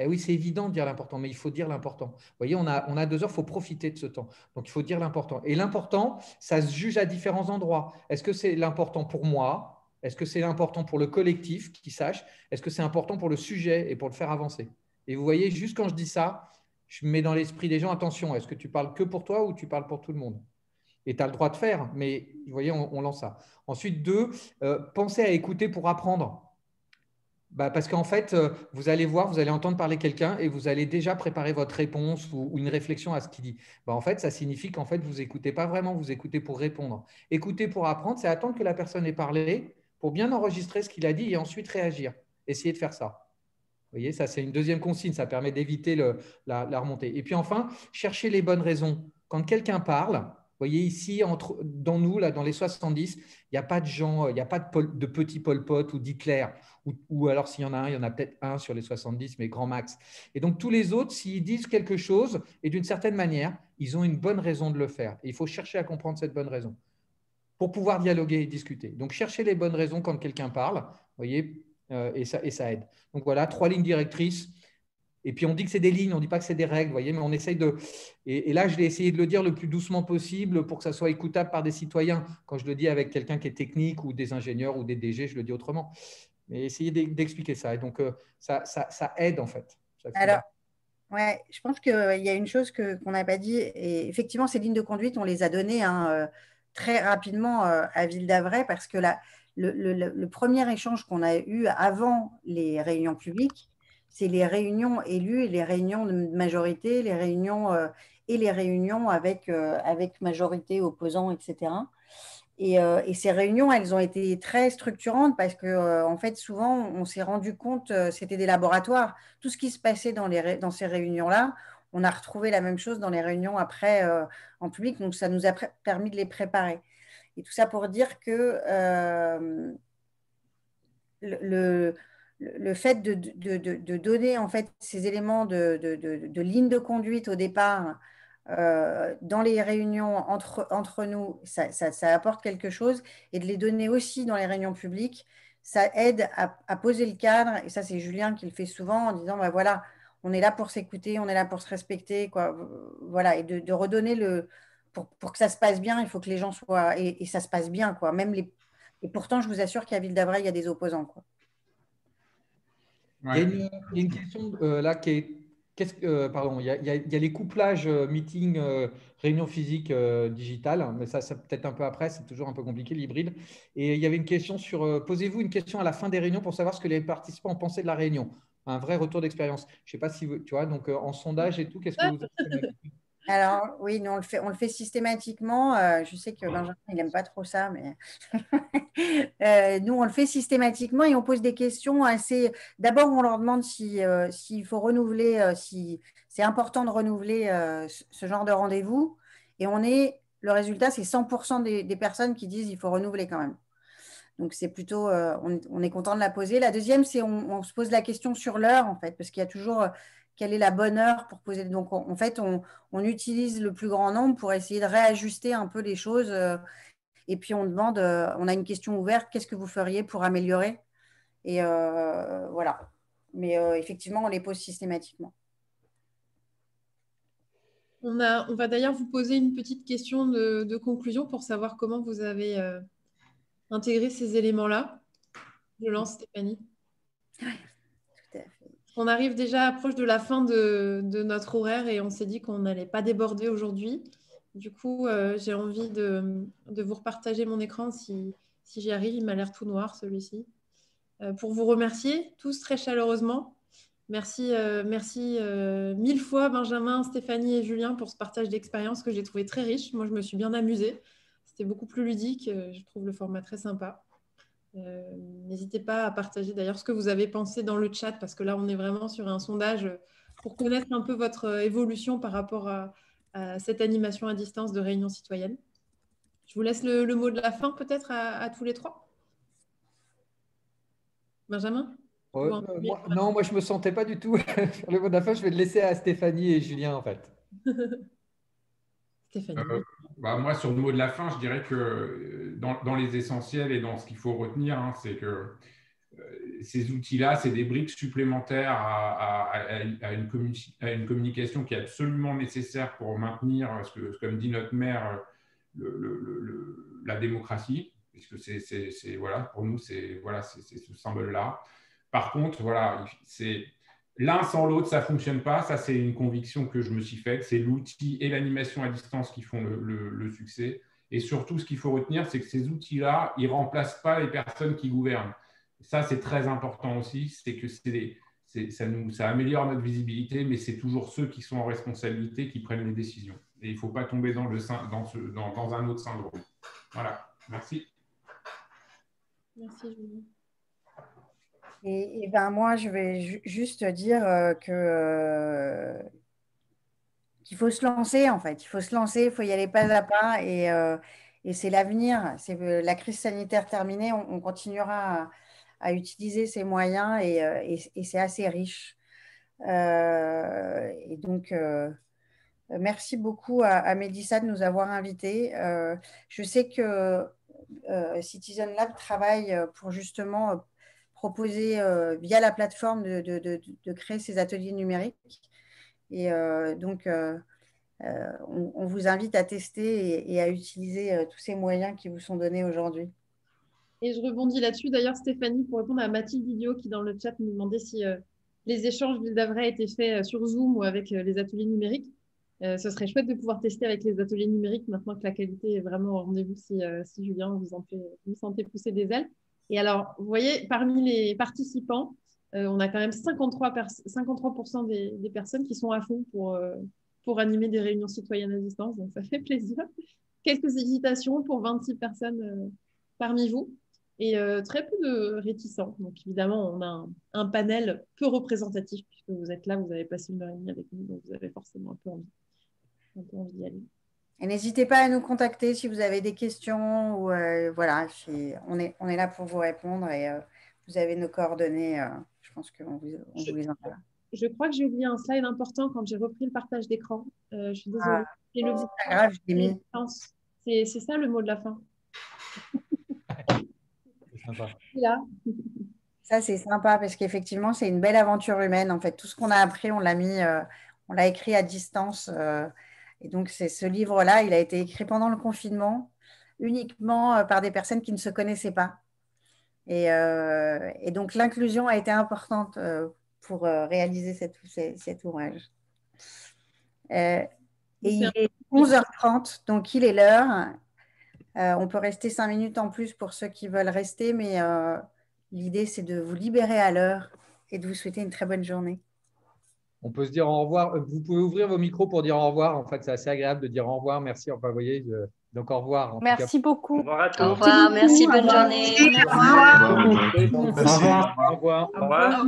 oui, c'est évident de dire l'important, mais il faut dire l'important. Vous voyez, on a 2 heures, il faut profiter de ce temps. Donc, il faut dire l'important. Et l'important, ça se juge à différents endroits. Est-ce que c'est l'important pour moi? Est-ce que c'est important pour le collectif qui sache? Est-ce que c'est important pour le sujet et pour le faire avancer? Et vous voyez, juste quand je dis ça, je mets dans l'esprit des gens, attention, est-ce que tu parles que pour toi ou tu parles pour tout le monde? Et tu as le droit de faire, mais vous voyez, on lance ça. Ensuite, 2, pensez à écouter pour apprendre. Parce qu'en fait, vous allez voir, vous allez entendre parler quelqu'un et vous allez déjà préparer votre réponse ou une réflexion à ce qu'il dit. En fait, ça signifie qu'en fait, vous n'écoutez pas vraiment, vous écoutez pour répondre. Écouter pour apprendre, c'est attendre que la personne ait parlé pour bien enregistrer ce qu'il a dit et ensuite réagir. Essayez de faire ça. Vous voyez, ça, c'est une deuxième consigne. Ça permet d'éviter la remontée. Et puis enfin, cherchez les bonnes raisons. Quand quelqu'un parle, vous voyez ici, dans nous, là, dans les 70, il n'y a pas de gens, il n'y a pas de petits Pol Pot ou d'Hitler. Ou alors, s'il y en a un, il y en a peut-être un sur les 70, mais grand max. Et donc, tous les autres, s'ils disent quelque chose, et d'une certaine manière, ils ont une bonne raison de le faire. Et il faut chercher à comprendre cette bonne raison pour pouvoir dialoguer et discuter. Donc, cherchez les bonnes raisons quand quelqu'un parle, vous voyez, et ça aide. Donc, voilà, 3 lignes directrices. Et puis, on dit que c'est des lignes, on ne dit pas que c'est des règles, vous voyez, mais on essaye de… Et là, je vais essayer de le dire le plus doucement possible pour que ça soit écoutable par des citoyens. Quand je le dis avec quelqu'un qui est technique ou des ingénieurs ou des DG, je le dis autrement. Mais essayez d'expliquer ça. Et donc, ça aide, en fait. Alors, ouais, je pense qu'il y a une chose qu'on n'a pas dit. Et effectivement, ces lignes de conduite, on les a données très rapidement à Ville d'Avray parce que le premier échange qu'on a eu avant les réunions publiques, c'est les réunions élues, les réunions de majorité, les réunions avec majorité, opposant, etc. Et ces réunions, elles ont été très structurantes parce que, en fait, souvent, on s'est rendu compte, c'était des laboratoires. Tout ce qui se passait dans ces réunions-là, on a retrouvé la même chose dans les réunions après en public. Donc, ça nous a permis de les préparer. Et tout ça pour dire que le fait de donner en fait ces éléments de ligne de conduite au départ dans les réunions entre nous, ça apporte quelque chose, et de les donner aussi dans les réunions publiques, ça aide à poser le cadre. Et ça, c'est Julien qui le fait souvent en disant, voilà, on est là pour s'écouter, on est là pour se respecter, quoi. Voilà, et de redonner pour que ça se passe bien, il faut que les gens soient… Et ça se passe bien, quoi. Et pourtant, je vous assure qu'à Ville d'Avray, il y a des opposants, quoi. Ouais. Il y a une question là qui est… pardon, il y a les couplages meeting, réunion physique, digitale, mais ça peut-être un peu après, c'est toujours un peu compliqué, l'hybride. Et il y avait une question sur… posez-vous une question à la fin des réunions pour savoir ce que les participants ont pensé de la réunion. Un vrai retour d'expérience. Je ne sais pas si vous… Tu vois, donc en sondage et tout, qu'est-ce que vous avez… Alors, oui, nous, on le fait systématiquement. Je sais que Benjamin, il n'aime pas trop ça, mais nous, on le fait systématiquement et on pose des questions assez… D'abord, on leur demande s'il faut renouveler, si c'est important de renouveler ce genre de rendez-vous. Et le résultat, c'est 100% des personnes qui disent qu'il faut renouveler quand même. Donc, c'est plutôt… on est content de la poser. La deuxième, c'est on se pose la question sur l'heure, en fait, parce qu'il y a toujours… quelle est la bonne heure pour poser… Donc, en fait, on utilise le plus grand nombre pour essayer de réajuster un peu les choses. Et puis, on demande, on a une question ouverte, qu'est-ce que vous feriez pour améliorer? Et voilà. Mais effectivement, on les pose systématiquement. On va d'ailleurs vous poser une petite question de conclusion pour savoir comment vous avez intégré ces éléments-là. Je lance Stéphanie. Oui, tout à fait. On arrive déjà proche de la fin de notre horaire et on s'est dit qu'on n'allait pas déborder aujourd'hui. Du coup, j'ai envie de vous repartager mon écran si j'y arrive. Il m'a l'air tout noir, celui-ci. Pour vous remercier tous très chaleureusement. Merci 1000 fois Benjamin, Stéphanie et Julien pour ce partage d'expérience que j'ai trouvé très riche. Moi, je me suis bien amusée. C'était beaucoup plus ludique. Je trouve le format très sympa. N'hésitez pas à partager d'ailleurs ce que vous avez pensé dans le chat parce que là, on est vraiment sur un sondage pour connaître un peu votre évolution par rapport à cette animation à distance de réunion citoyenne. Je vous laisse le mot de la fin peut-être à tous les trois. Benjamin? Non, moi, je ne me sentais pas du tout faire le mot de la fin. Je vais le laisser à Stéphanie et Julien, en fait. Stéphanie. Moi, sur le mot de la fin, je dirais que dans les essentiels et dans ce qu'il faut retenir, hein, c'est que ces outils-là, c'est des briques supplémentaires à une communication qui est absolument nécessaire pour maintenir, comme dit notre maire, la démocratie, puisque pour nous, c'est ce symbole-là. Par contre, voilà, l'un sans l'autre, ça ne fonctionne pas. Ça, c'est une conviction que je me suis faite. C'est l'outil et l'animation à distance qui font le succès. Et surtout, ce qu'il faut retenir, c'est que ces outils-là, ils ne remplacent pas les personnes qui gouvernent. Ça, c'est très important aussi. C'est que ça améliore notre visibilité, mais c'est toujours ceux qui sont en responsabilité qui prennent les décisions. Et il ne faut pas tomber dans un autre syndrome. Voilà. Merci. Merci, Julie. Et ben moi, je vais juste dire qu'il faut se lancer, en fait. Il faut se lancer, il faut y aller pas à pas. Et c'est l'avenir. C'est la crise sanitaire terminée. On continuera à utiliser ces moyens et c'est assez riche. Et donc, merci beaucoup à Mélissa de nous avoir invités. Je sais que Citizen Lab travaille pour justement proposer via la plateforme de créer ces ateliers numériques. Et donc, on vous invite à tester et à utiliser tous ces moyens qui vous sont donnés aujourd'hui. Et je rebondis là-dessus. D'ailleurs, Stéphanie, pour répondre à Mathilde Idiot qui, dans le chat, nous demandait si les échanges Ville d'Avray étaient faits sur Zoom ou avec les ateliers numériques. Ce serait chouette de pouvoir tester avec les ateliers numériques maintenant que la qualité est vraiment au rendez-vous si Julien, vous sentez pousser des ailes. Et alors, vous voyez, parmi les participants, on a quand même 53% des personnes qui sont à fond pour animer des réunions citoyennes à distance. Donc, ça fait plaisir. Quelques hésitations pour 26 personnes parmi vous et très peu de réticents. Donc, évidemment, on a un panel peu représentatif puisque vous êtes là, vous avez passé 1h30 avec nous, donc vous avez forcément un peu envie d'y aller. Et n'hésitez pas à nous contacter si vous avez des questions. Ou, voilà, on est là pour vous répondre et vous avez nos coordonnées. Je pense qu'on vous les enverra. Je crois que j'ai oublié un slide important quand j'ai repris le partage d'écran. Je suis désolée. C'est pas grave, je l'ai mis. C'est ça le mot de la fin. C'est sympa. Là. Ça, c'est sympa parce qu'effectivement, c'est une belle aventure humaine. En fait, tout ce qu'on a appris, on l'a écrit à distance. Et donc, ce livre-là, il a été écrit pendant le confinement, uniquement par des personnes qui ne se connaissaient pas. Et donc, l'inclusion a été importante pour réaliser cet ouvrage. Et il est 11h30, donc il est l'heure. On peut rester 5 minutes en plus pour ceux qui veulent rester, mais l'idée, c'est de vous libérer à l'heure et de vous souhaiter une très bonne journée. On peut se dire au revoir. Vous pouvez ouvrir vos micros pour dire au revoir. En fait, c'est assez agréable de dire au revoir. Merci. Enfin, vous voyez, donc au revoir. Merci beaucoup. Au revoir à tous. Au revoir. Merci, bonne journée. Au revoir. Au revoir. Au revoir. Au revoir.